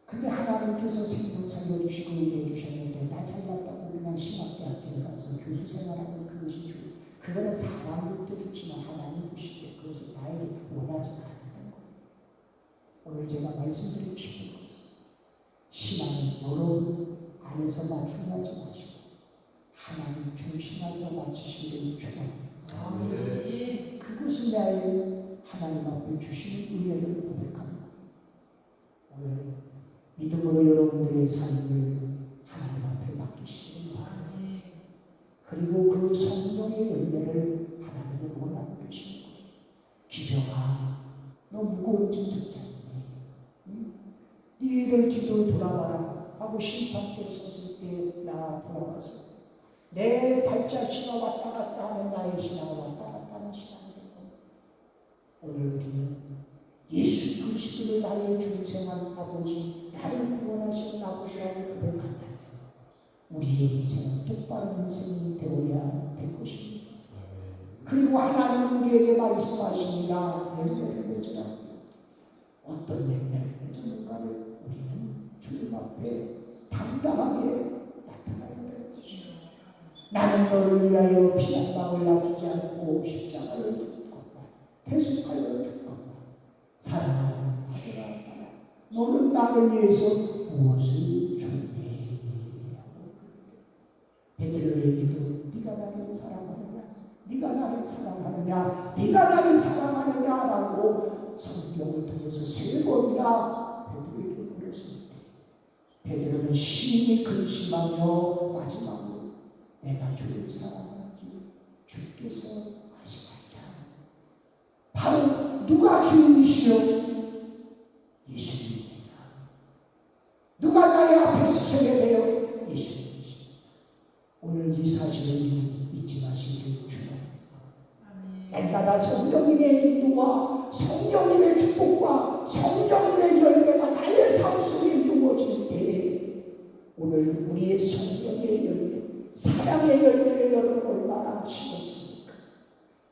근데 하나님께서 생명 살려주시고 은혜 주셨는데 나 잘났다고 그냥 신학대학교에 가서 교수 생활하는 그것이 좋아요. 그거는 사람 볼때 좋지만 하나님 보시기에 그것을 나에게 원하지 않았던 거예요. 오늘 제가 말씀드리고 싶은 것은 신앙은 여러분 안에서만 중요하지 마시고 하나님 중심에서 마치시기를 축원합니다. 그것이 나의 하나님 앞에 주시는 은혜를 고백합니다. 오늘 믿음으로 여러분들의 삶을 하나님 앞에 맡기시기를 바랍니다. 그리고 그 성령의 열매를 하나님은 원하고 계시는 거예요. 기병아, 너 무거운 짐 졌지 않니? 네 일을 뒤로 돌아봐라 하고 심판대에 섰을 때 나 돌아가서 내 발자취가 왔다 갔다 하면 나의 신앙은 왔다 갔다 하는 신앙이고 오늘 우리는 예수 그리스도를 나의 중생한 아버지 나를 구원하신 아버지라고 고백한다면 우리의 인생은 똑바른 인생이 되어야 될 것입니다. 그리고 하나님은 우리에게 말씀하십니다. 열매를 맺으라. 어떤 열매를 맺었는가를 우리는 주님 앞에 당당하게 나타나야 될 것입니다. 나는 너를 위하여 피 한 방울 남기지 않고 십자가를 죽었구나. 대속하여 죽었구나. 사랑하는 아들아 따라 너는 나를 위해서 무엇을 준비해? 베드로에게도 네가 나를 사랑하느냐? 네가 나를 사랑하느냐? 네가 나를 사랑하느냐라고 성경을 통해서 3번이나 베드로에게 물었을 때 베드로는 심히 근심하며 마지막으로 내가 주를 사랑하는지 주께서 아시나이다. 바로 누가 주인이시여? 예수님입니다. 누가 나의 앞에 서셔야 돼요? 예수님이십니다. 오늘 이 사실을 잊지 마시기를 축원합니다. 날마다 성령님의 인도와 성령님의 축복과 성령님의 열매가 나의 삶 속에 이루어질 때에 오늘 우리의 성령의 열매, 사랑의 열매를 여러분 얼마나 심었습니까?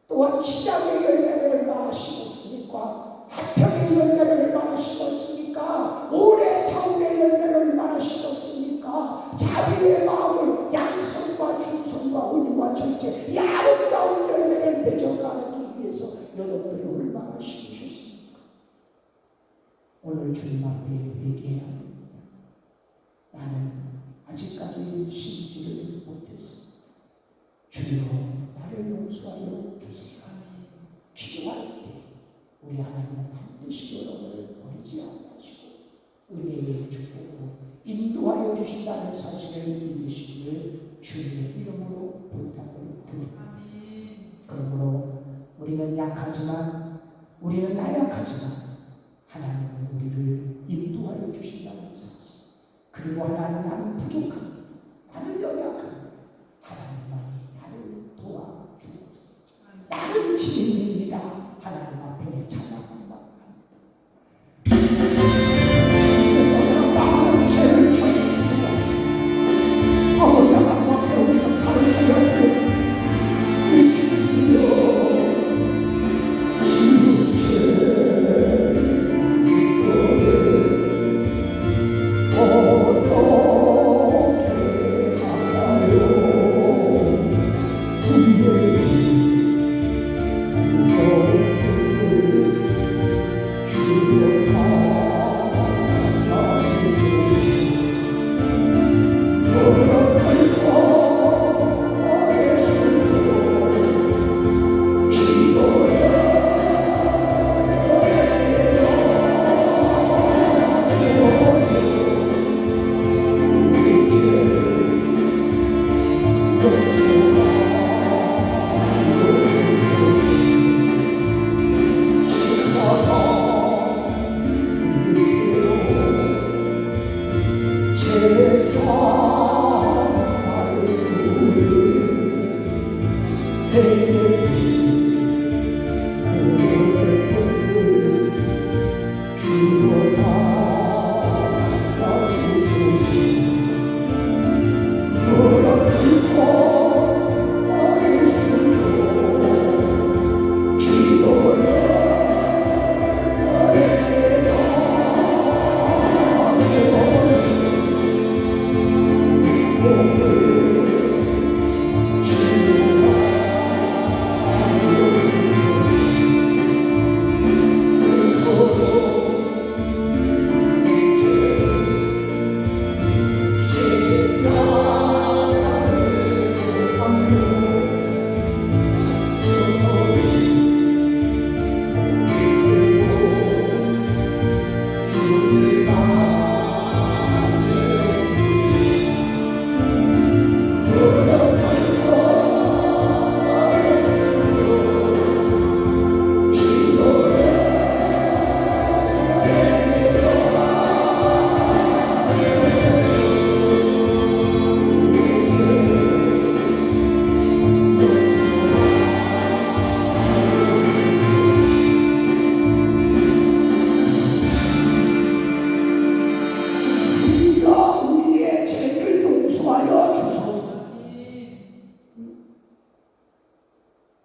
또한 신앙의 열매를 얼마나 심었습니까? 화평의 열매를 얼마나 심었습니까? 오래 자우의 열매를 얼마나 심었습니까? 자비의 마음을 양성과 충성과 의리와 절제 오늘 주님 앞에 회개해야 됩니다. 나는 아직까지 신지를 못했어. 주여 나를 용서하여 주세요. 기도할 때 우리 하나님은 반드시 여러분을 버리지 않으시고 은혜의 축복으로 인도하여 주신다는 사실을 믿으시기를 주님의 이름으로 부탁을 드립니다. 그러므로 우리는 약하지만, 우리는 나약하지만 하나님은 우리를 인도하여 주신다는 사실, 그리고 하나님 나는 부족합니다. 나는 연약합니다. 하나님만이 나를 도와주옵소서. 나는 죄인입니다. 하나님 앞에 찬양합니다. 나는 죄를 졌습니다. 아버지 하나님 앞에 우리는 바로 생각해 예수님이여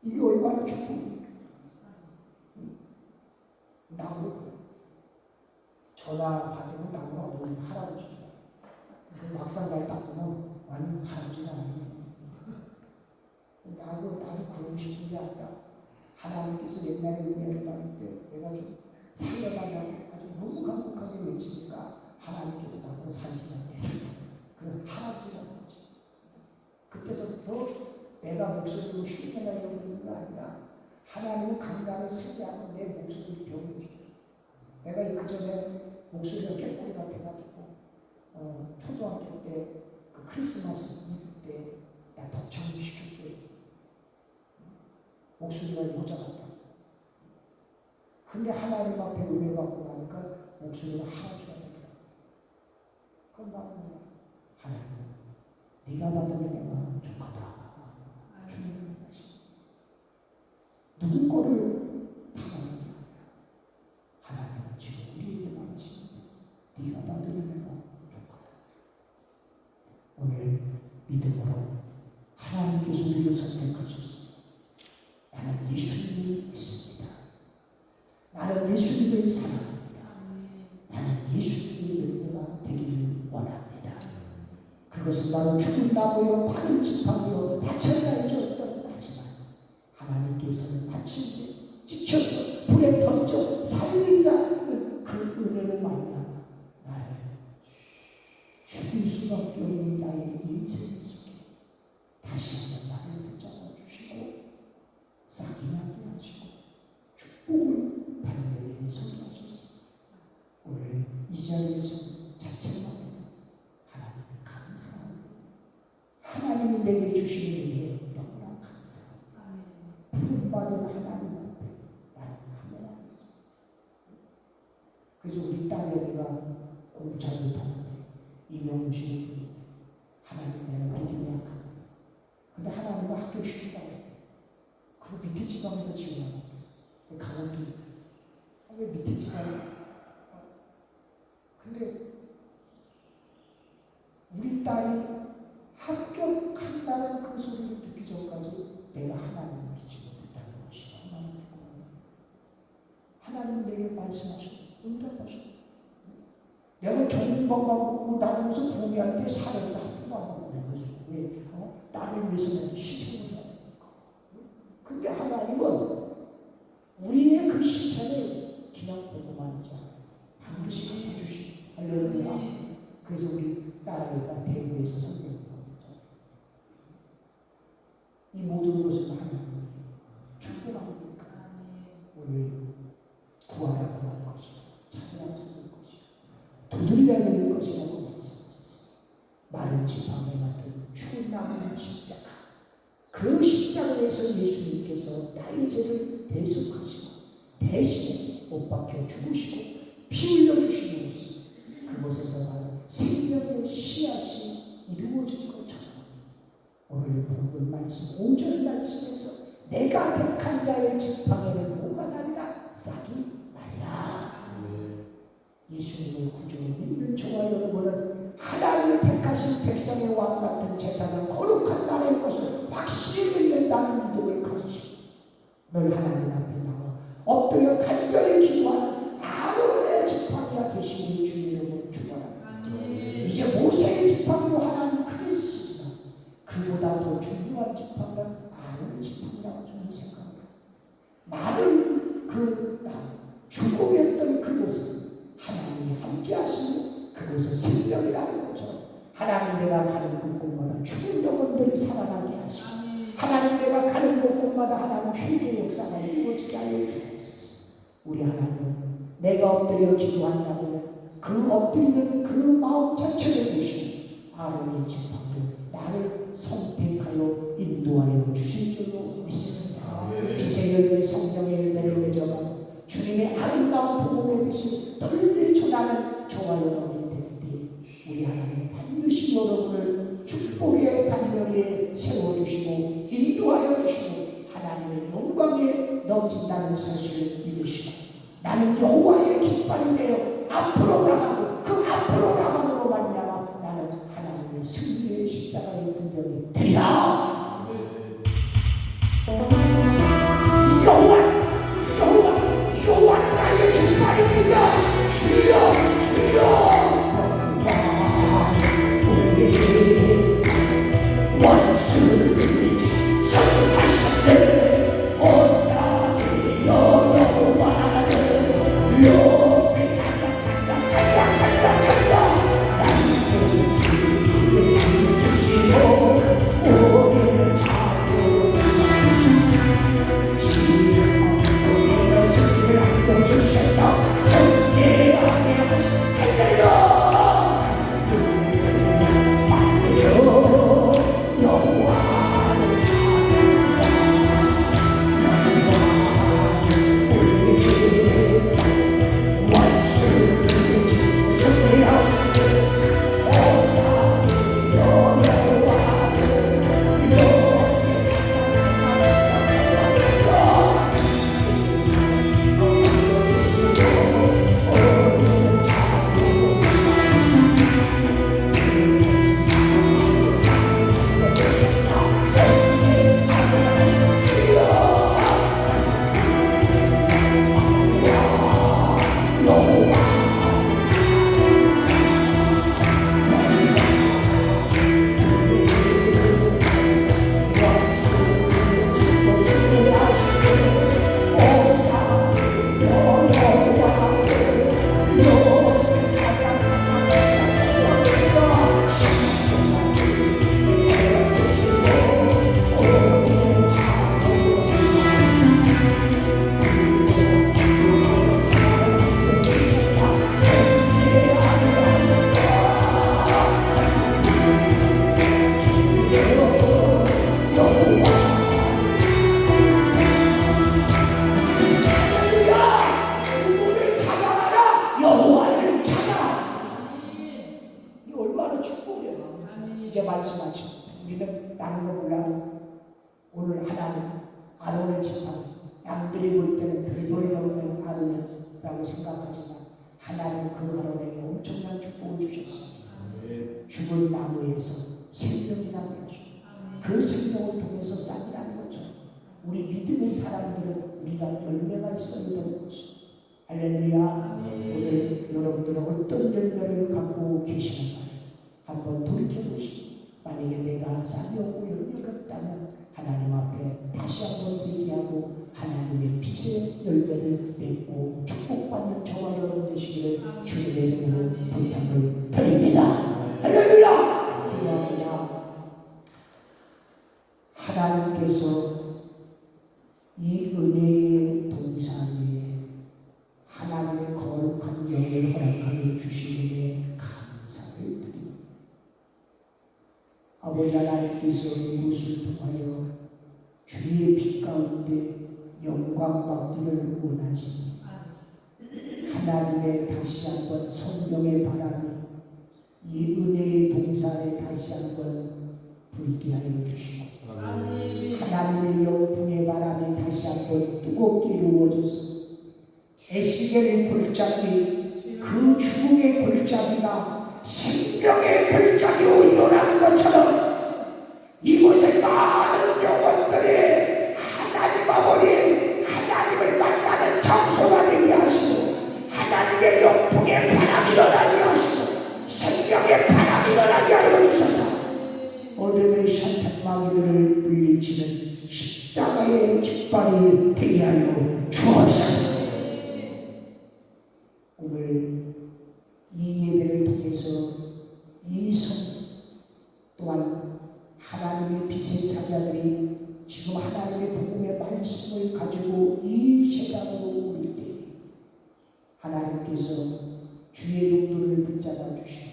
이게 얼마나 축복입니까? 나무 전화 받으면 나무 어머니 할아버지죠. 그 막상 날 딱 보면 아니 할아버지가 아니네. 나도 그러고 싶은 게 아니라 하나님께서 옛날에 은혜를 받을 때 내가 좀 살려달라고 아주 너무 간곡하게 외치니까 하나님께서 나보고 산신하게 그 할아버지라는 거죠. 그때서부터 내가 목소리로 흉내내려고 그러는 게 아니라 하나님은 강단에 서게 하고 내 목소리를 변호시켜줘. 내가 그 전에 목소리가 깨꼬리 같아가지고 초등학교 때 그 크리스마스 이브 때 나 독청을 시켰어요. 목소리가 여자 같다. 근데 하나님 앞에 은혜 받고 나니까 목소리가 할아버지가 되더라. 그럼 나는 하나님 네가 받은 은혜가 좋거다. 주님을 하십니다. 누구 거를 당하는 게 아니라 하나님은 지금 우리에게 말하십니다. 네가 받은 은혜가 좋거다. 오늘 믿음으로 하나님께서 우리를 선택하셨습니다. 나는 예수님을 믿습니다. 나는 예수님을 사랑합니다. 나는 예수님의 은혜가 되기를 원합니다. 그것은 바로 죽은 나무요 바른 지팡이요 다쳐가야죠. 하지만 하나님께서는 마침내 지켜서 불에 던져 살리자 그 은혜를 말합니다. 수밖에 없는 나의 인생 속에 다시 한번 나를 붙잡아 주시고 싹이 나게 하시고 축복을 반면에 선하셨습니다. 오늘 이 자리에서 자체만으로 하나님을 감사합니다. 하나님이 내게 주신 은혜에 너무나 감사합니다. 부름받은 하나님 앞에 나는 하늘하겠습니다. 그래서 우리 딸내미가 공부 잘 못하는데 이명주를 부르는데 하나님 내는 믿음이 약합니다. 근데 하나님을 합격시킨다고 그거 밑에 지방에서 지원하고 그랬어요. 강원도 왜 밑에 지방에 근데 우리 딸이 합격한다는 그 소리를 듣기 전까지 내가 하나님을 믿지 못했다는 것이 너무나 부끄러워요. 하나님은 내게 말씀하시고 응답하시고 내가 좋은 것만 먹고 다니면서 부흥할 때 사례가 한 푼도 안 먹는 거죠. 왜? 딸을 위해서는 희생을 해야 되니까. 근데 하나님은 우리의 그 희생을 그냥 보고만 있지 않아요. 반드시 갚아주시고 할렐루야. 그래서 우리 딸아이가 대구에서 선생님을 하고 있잖아요. 이 모든 것은 하나님이 축복합니까? 오늘 구하라 구할 것이고 찾으라 찾을 것이고 두드리라 열릴 것이라고 말씀하셨어요. 마른 지팡이 같은 추운 나무는 십자가. 그 십자가에서 예수님께서 나의 죄를 대속하시고 대신해서 못 박혀 죽으시고 피 흘려 주시는 것은 그곳에서 바로 생명의 씨앗이 이루어진 것처럼 오늘의 본문 말씀 5절 말씀에서 내가 택한 자의 지팡이는 뭐가 나리라 싹이 나리라. 예수님을 구주로 믿는 저와 여러분은 하나님의 택하신 백성의 왕 같은 제사장 거룩한 나라의 것을 확실히 믿는다는 믿음을 가지시고 늘 하나님 앞에 나와 엎드려 간절히 기도하는 아론의 지팡이가 되시는 주의 이름으로 축원합니다. 이제 모세의 지팡이로 하나님 크게 쓰시지만 그보다 더 중요한 지팡이는 아론의 지팡이라고 저는 생각합니다. 많은 그 죽음했던 그곳을 하나님이 함께 하시고 그곳을 생명이라는 것처럼 하나님 내가 가는 곳곳마다 죽은 영혼들이 살아나게 하시고 하나님 내가 가는 곳곳마다 하나님 회개의 역사가 이루어지게 하여 주옵소서. 우리 하나님은 내가 엎드려 기도한다면 그 엎드리는 그 마음 자체를 보시고 아론의 지팡이로 나를 선택하여 인도하여 주실 줄로 믿습니다. 기세열의 성령의 열매를 맺어가 주님의 아름다운 복음의 빛을 널리 전하는 저와 여러분이 될 때 우리 하나님 반드시 여러분을 축복의 반열에 세워주시고 인도하여 주시고 하나님의 영광에 넘친다는 사실을 믿으시고 나는 여호와의 깃발이 되어 앞으로 나가고 그 앞으로 나감으로 말미암아 나는 하나님의 승리의 십자가의 군병이 되리라. 여호와는 나의 깃발입니다. 주여 주여 우리에게 원수를 선하셨네. 온 땅의 여호와는 높이 찬양 나를 위해 상 주시고 우리를 잡고 삼아주시고 시험에서 승리를 안겨주셨다. 승리하게 하시 할렐루야. 여호와를 찬양하라. 우리에게 하나님 아론의 지팡이, 남들이 볼 때는 별 볼일 없는 아론이라고 생각하지만 하나님 그 아론에게 엄청난 축복을 주셨습니다. 죽은 나무에서 생명이 나게 하셨고 그 생명을 통해서 싹이 나는 것처럼 우리 믿음의 사람들은 우리가 열매가 있어야 되는 것입니다. 할렐루야. 오늘 여러분들은 어떤 열매를 갖고 계시는가요? 한번 돌이켜보시고 만약에 내가 싹이 없고 열매가 없다면 하나님 앞에 다시 한번 회개하고 하나님의 빛의 열매를 맺고 축복받는 저와 여러분 되시기를 주님의 이름으로 부탁을 드립니다. 할렐루야. 기도합니다. 하나님께서 이 은혜의 동산에 하나님의 거룩한 영을 허락하여 주시기에 감사를 드립니다. 아버지 하나님께서 이곳을 통하여 주의 빛 가운데 영광 받기를 원하십니다. 하나님의 다시 한번 성령의 바람이 이 은혜의 동산에 다시 한번 불게 하여 주시고 하나님의 영풍의 바람이 다시 한번 뜨겁게 이루어져서 에스겔의 골짜기 그 죽음의 골짜기가 생명의 골짜기로 일어나는 것처럼 이곳에 많은 영혼들이 하나님 아버지 하나님을 만나는 장소가 되게 하시고 하나님의 영풍의 바람이 일어나게 하시고 생명의 바람이 일어나게 하여 주셔서 어둠의 샤탄마귀들을 물리치는 십자가의 깃발이 되게 하여 주옵소서. 오늘 이 예배를 통해서 이 성 또한 하나님의 빛의 사자들이 지금 하나님의 복음의 말씀을 가지고 이 제단으로 올 때 하나님께서 주의 종들을 붙잡아 주시고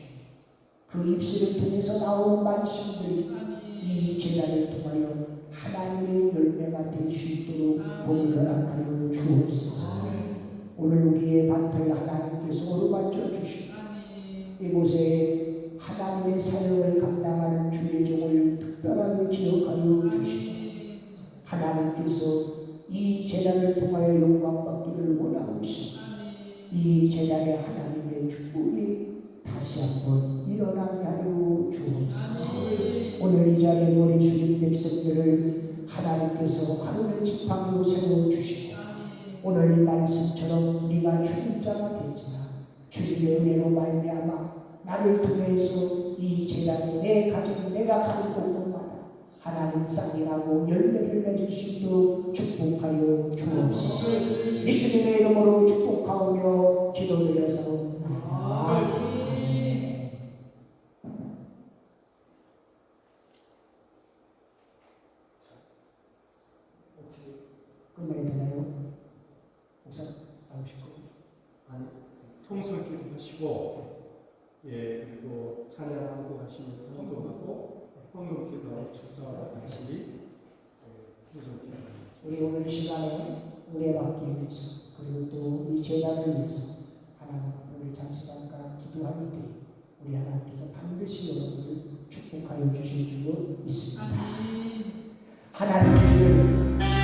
그 입술을 통해서 나오는 말씀들이 이 제단을 통하여 하나님의 열매가 될 수 있도록 복을 허락하여 주옵소서. 오늘 우리의 밭을 하나님께서 오르받쳐 주시고 이곳에 하나님의 사역을 감당하는 주의 종을 특별하게 기억하여 주시고 하나님께서 이 제단을 통하여 영광 받기를 원하옵시고 이 제단에 하나님의 축복이 다시 한번 일어나게 하여 주옵소서. 오늘 이 자리에 머리 숙인 백성들을 하나님께서 하루의 지팡이로 세워주시고 오늘 이 말씀처럼 우리가 죽은 자가 됐지만 주님의 은혜로 말미암아 나를 통해서 이 제단이 내 가정 내가 가는 곳곳마다 하나님 싹이 나고 열매를 맺을 수 있도록 축복하여 주옵소서. 예수님의 이름으로 축복하오며 기도드려서 아멘. 끝내야 되나요? 목사 나오시고 아니, 통솔기도 하시고 예, 그리고 찬양하고 하시면서 기도하고 헌금기도 축사하고 같이 통솔기도 우리 오늘 시간에 은혜받기 위해서 그리고 또 이 제단을 위해서 하나님 앞에 우리 잠시 잠깐 기도할 때 우리 하나님께서 반드시 여러분을 축복하여 주실 줄 믿습니다. 하나님을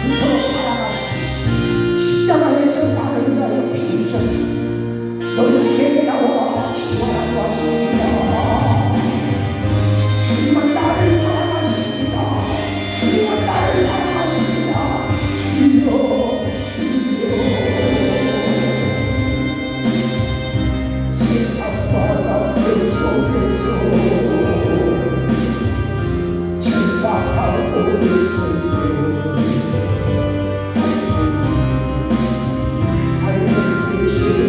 그토록 사랑하시고 십자가에서 나를 위하여 피 흘리셨습니다. 너희는 내게 나와 주님이라고 하십니다. 주님은 나를 사랑하십니다. 주님은 나를 사랑하십니다. 주여 세상과 담배 속에서 생각하고 있을 때 하나님 계시네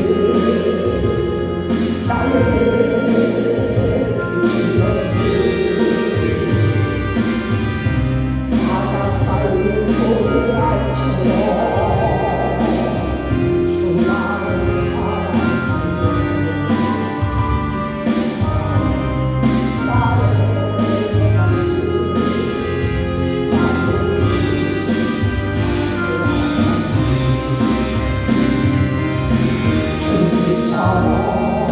나에게 바닷가의 모래알처럼 수많은 사람들이 나를 가지고 주님 사랑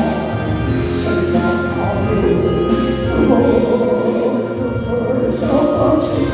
생각하며 뜨거운 눈물 섞어주네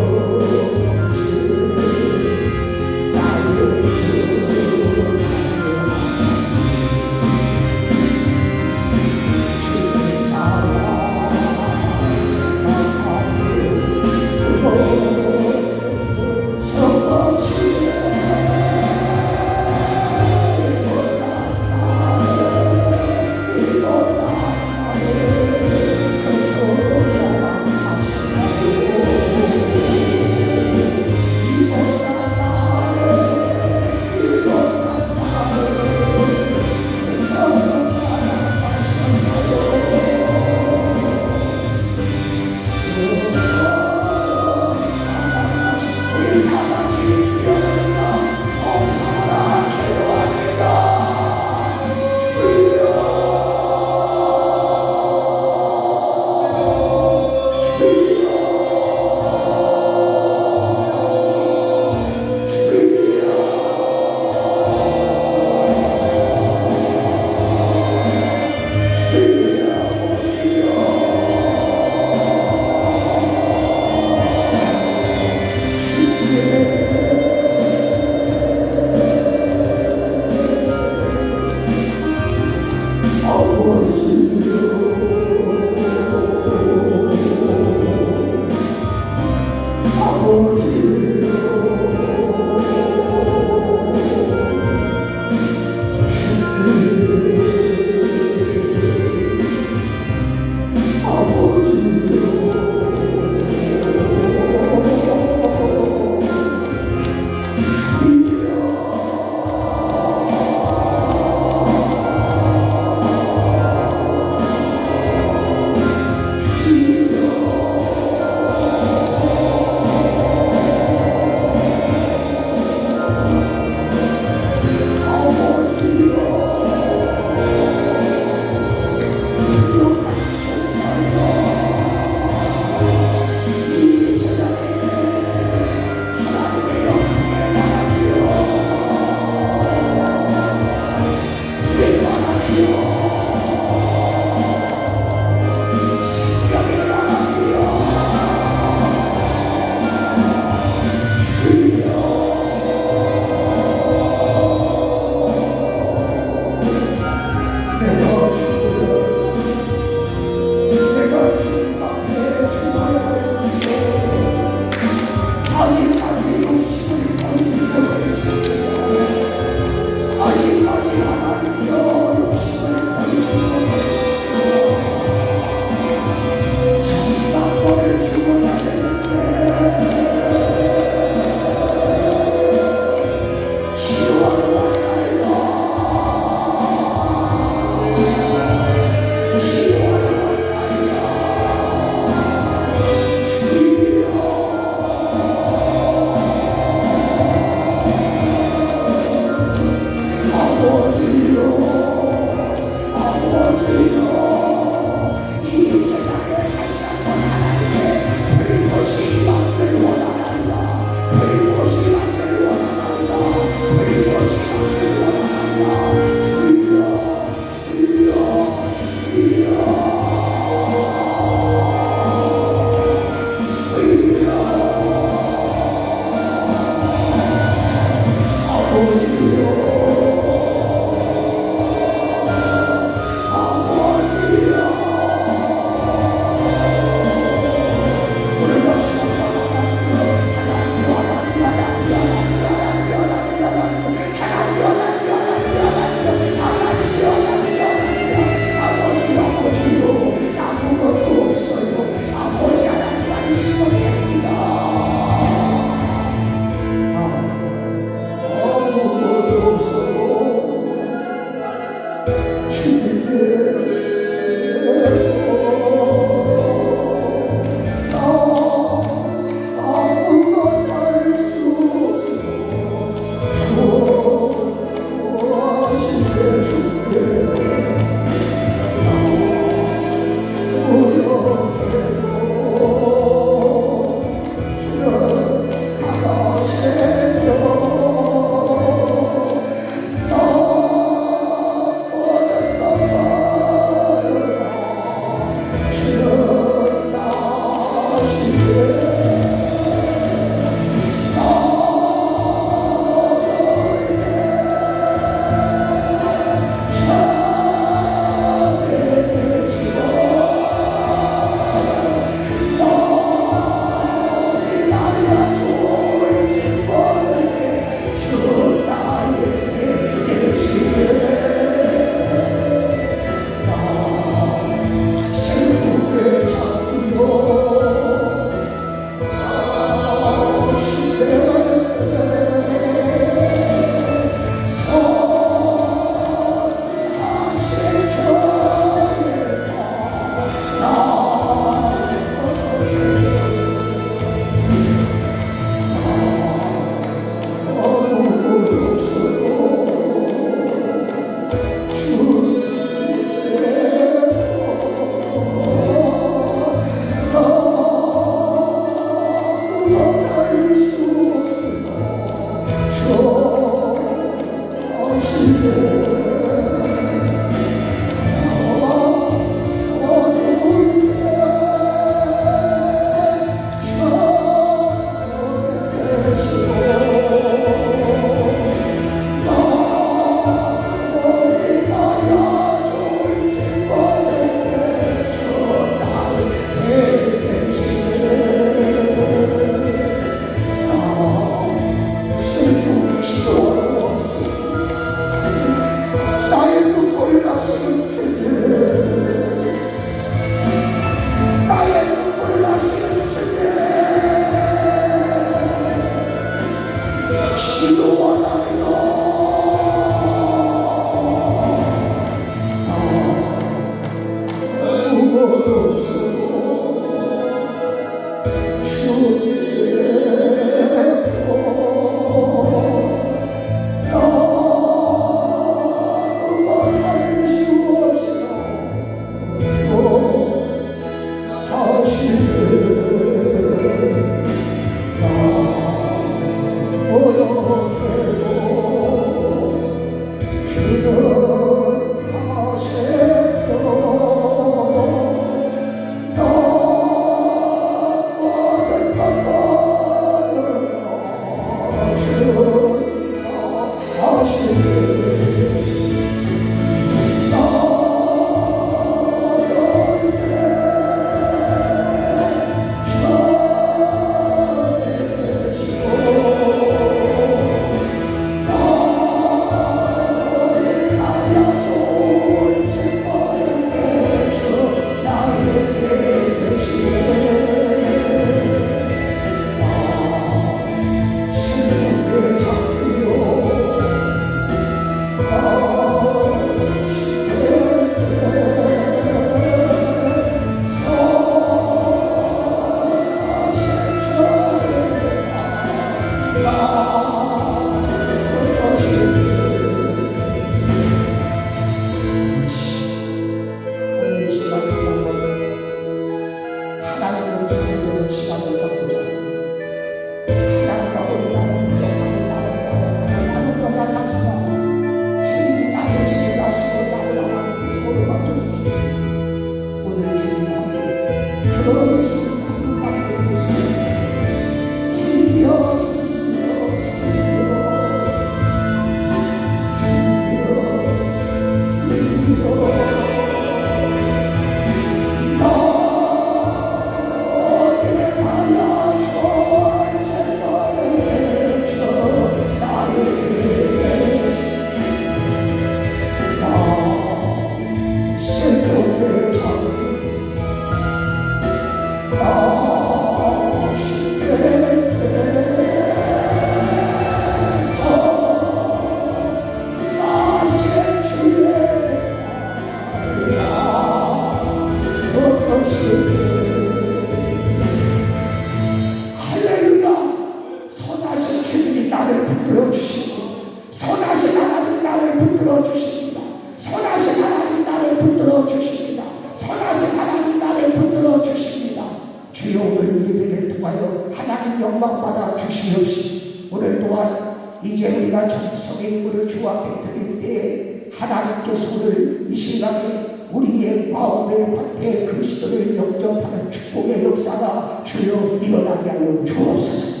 붙들어 주십니다. 선하신 하나님 나를 붙들어 주십니다. 주여 오늘 예배를 통하여 하나님 영광 받아 주시옵시고 오늘 또한 이제 우리가 정성의 인물을 주 앞에 드릴 때에 하나님께서 오늘 이 시간에 우리의 마음의 밭에 그리스도를 영접하는 축복의 역사가 주여 일어나게 하여 주옵소서.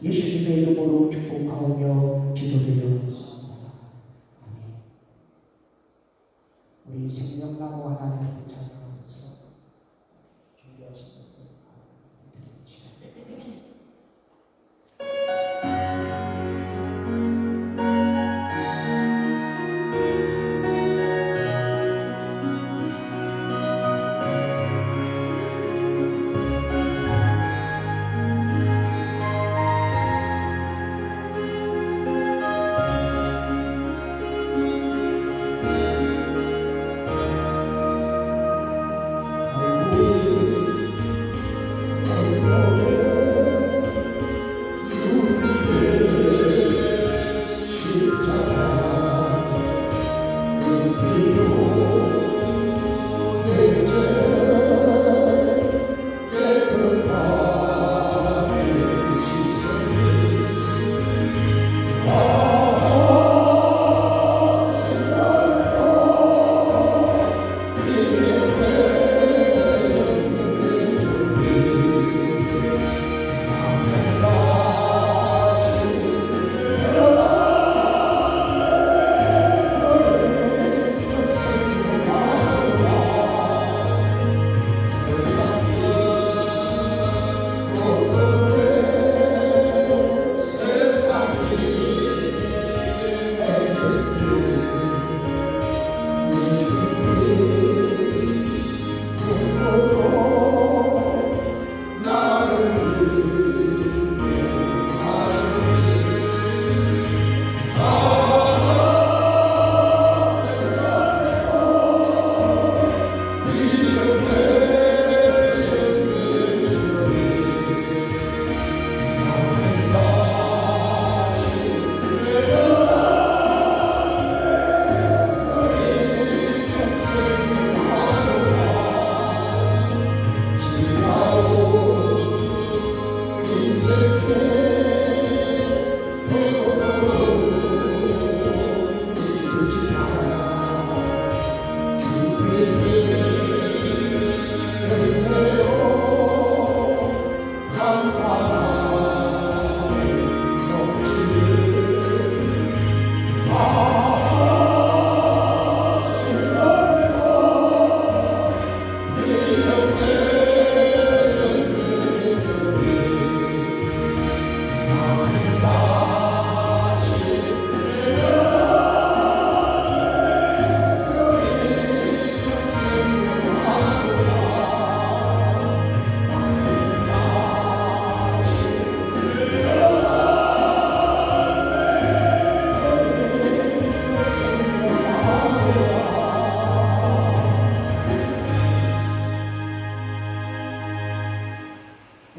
예수님의 이름으로 축복하오며 기도드렸습니다. 아멘. 우리 생명나무 하나님께 찬양하면서 준비하신 것을 하나님께 드리는 시간.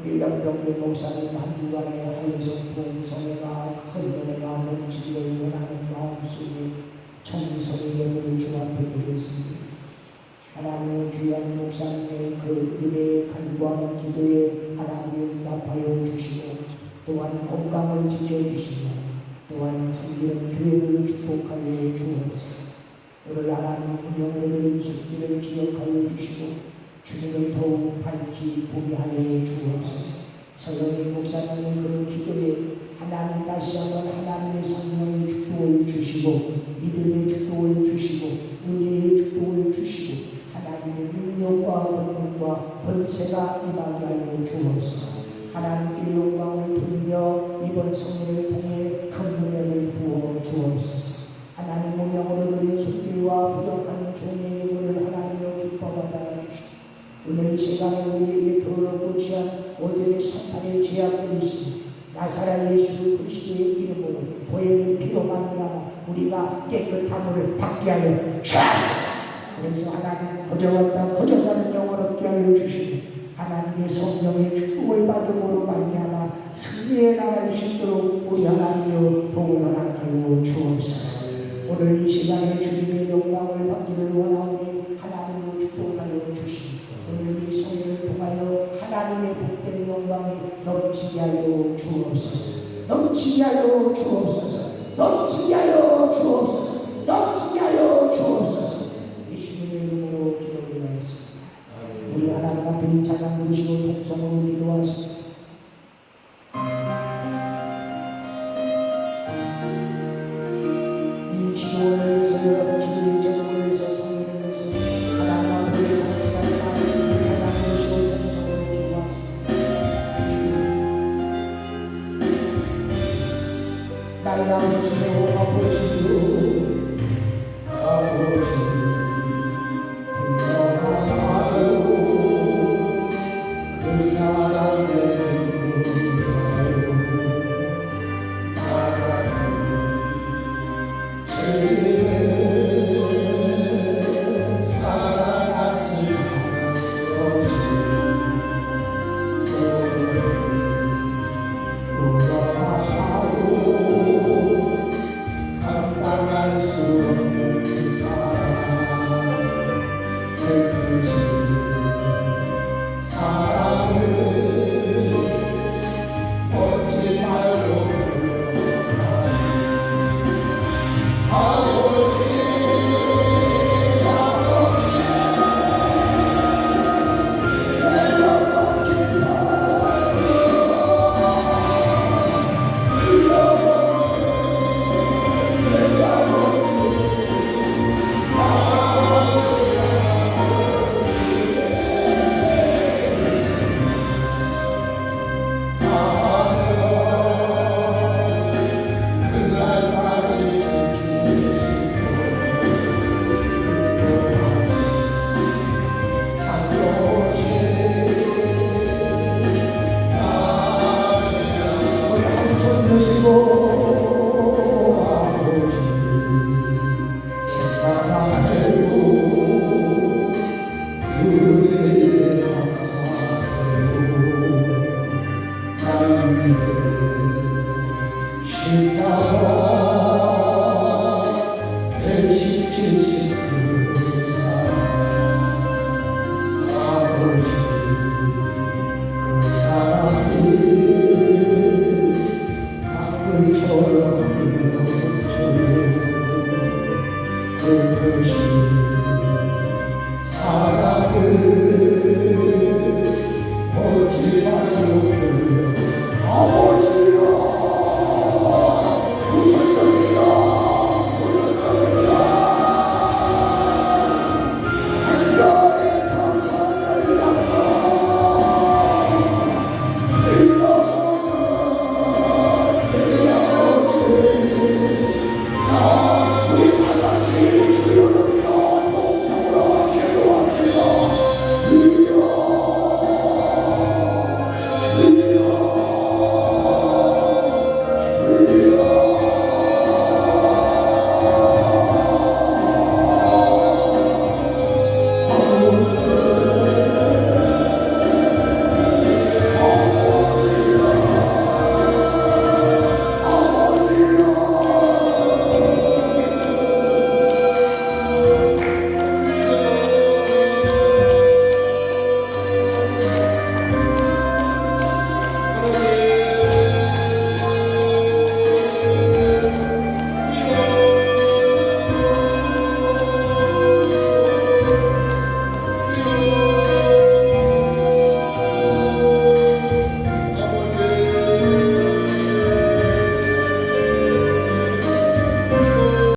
우리 양병길 목사님 한 주간의 하예성품 성회가 큰 은혜가 넘치기를 원하는 마음속에 청소의 예물을 주 앞에 드렸습니다. 하나님의 귀한 목사님의 그 은혜에 간구하는 기도에 하나님이 응답하여 주시고 또한 건강을 지켜주시며 또한 섬기는 교회를 축복하여 주옵소서. 오늘 하나님 운영으로 드린 숫기를 기억하여 주시고 주님을 더욱 밝히 보게 하여 주옵소서. 서영희 목사님의 그 기도에 하나님 다시 한번 하나님의 성령의 축복을 주시고 믿음의 축복을 주시고 은혜의 축복을 주시고 하나님의 능력과 권능과 권세가 임하게 하여 주옵소서. 하나님께 영광을 돌리며 이번 성회를 통해 큰 은혜를 부어 주옵소서. 하나님 무명으로 드린 손길과 부족한 종의 예물을 하나님여 기뻐받아 주시고 오늘 이 시간에 우리에게 더럽고 취한 어둠의 사탄의 제약들이 있으니 나사렛 예수 그리스도의 이름으로 보혈의 피로 말미암아 우리가 깨끗함을 받게 하여 주옵소서. 그래서 하나님 거저왔다 거저가는 영혼 없게 하여 주시고 하나님의 성령의 축복을 받음으로 말미암아 승리에 나갈 수 있도록 우리 하나님여 복을 허락하여 주옵소서. 오늘 이 시간에 주님의 영광을 받기를 원하오니 넘치게 하여 주옵소서. 넘치게 하여 주옵소서. 넘치게 하여 주옵소서. 예수님의 이름으로 기도드리겠습니다. 우리 하나님 앞에 이 찬양 부르시고 통성으로 기도하십니다.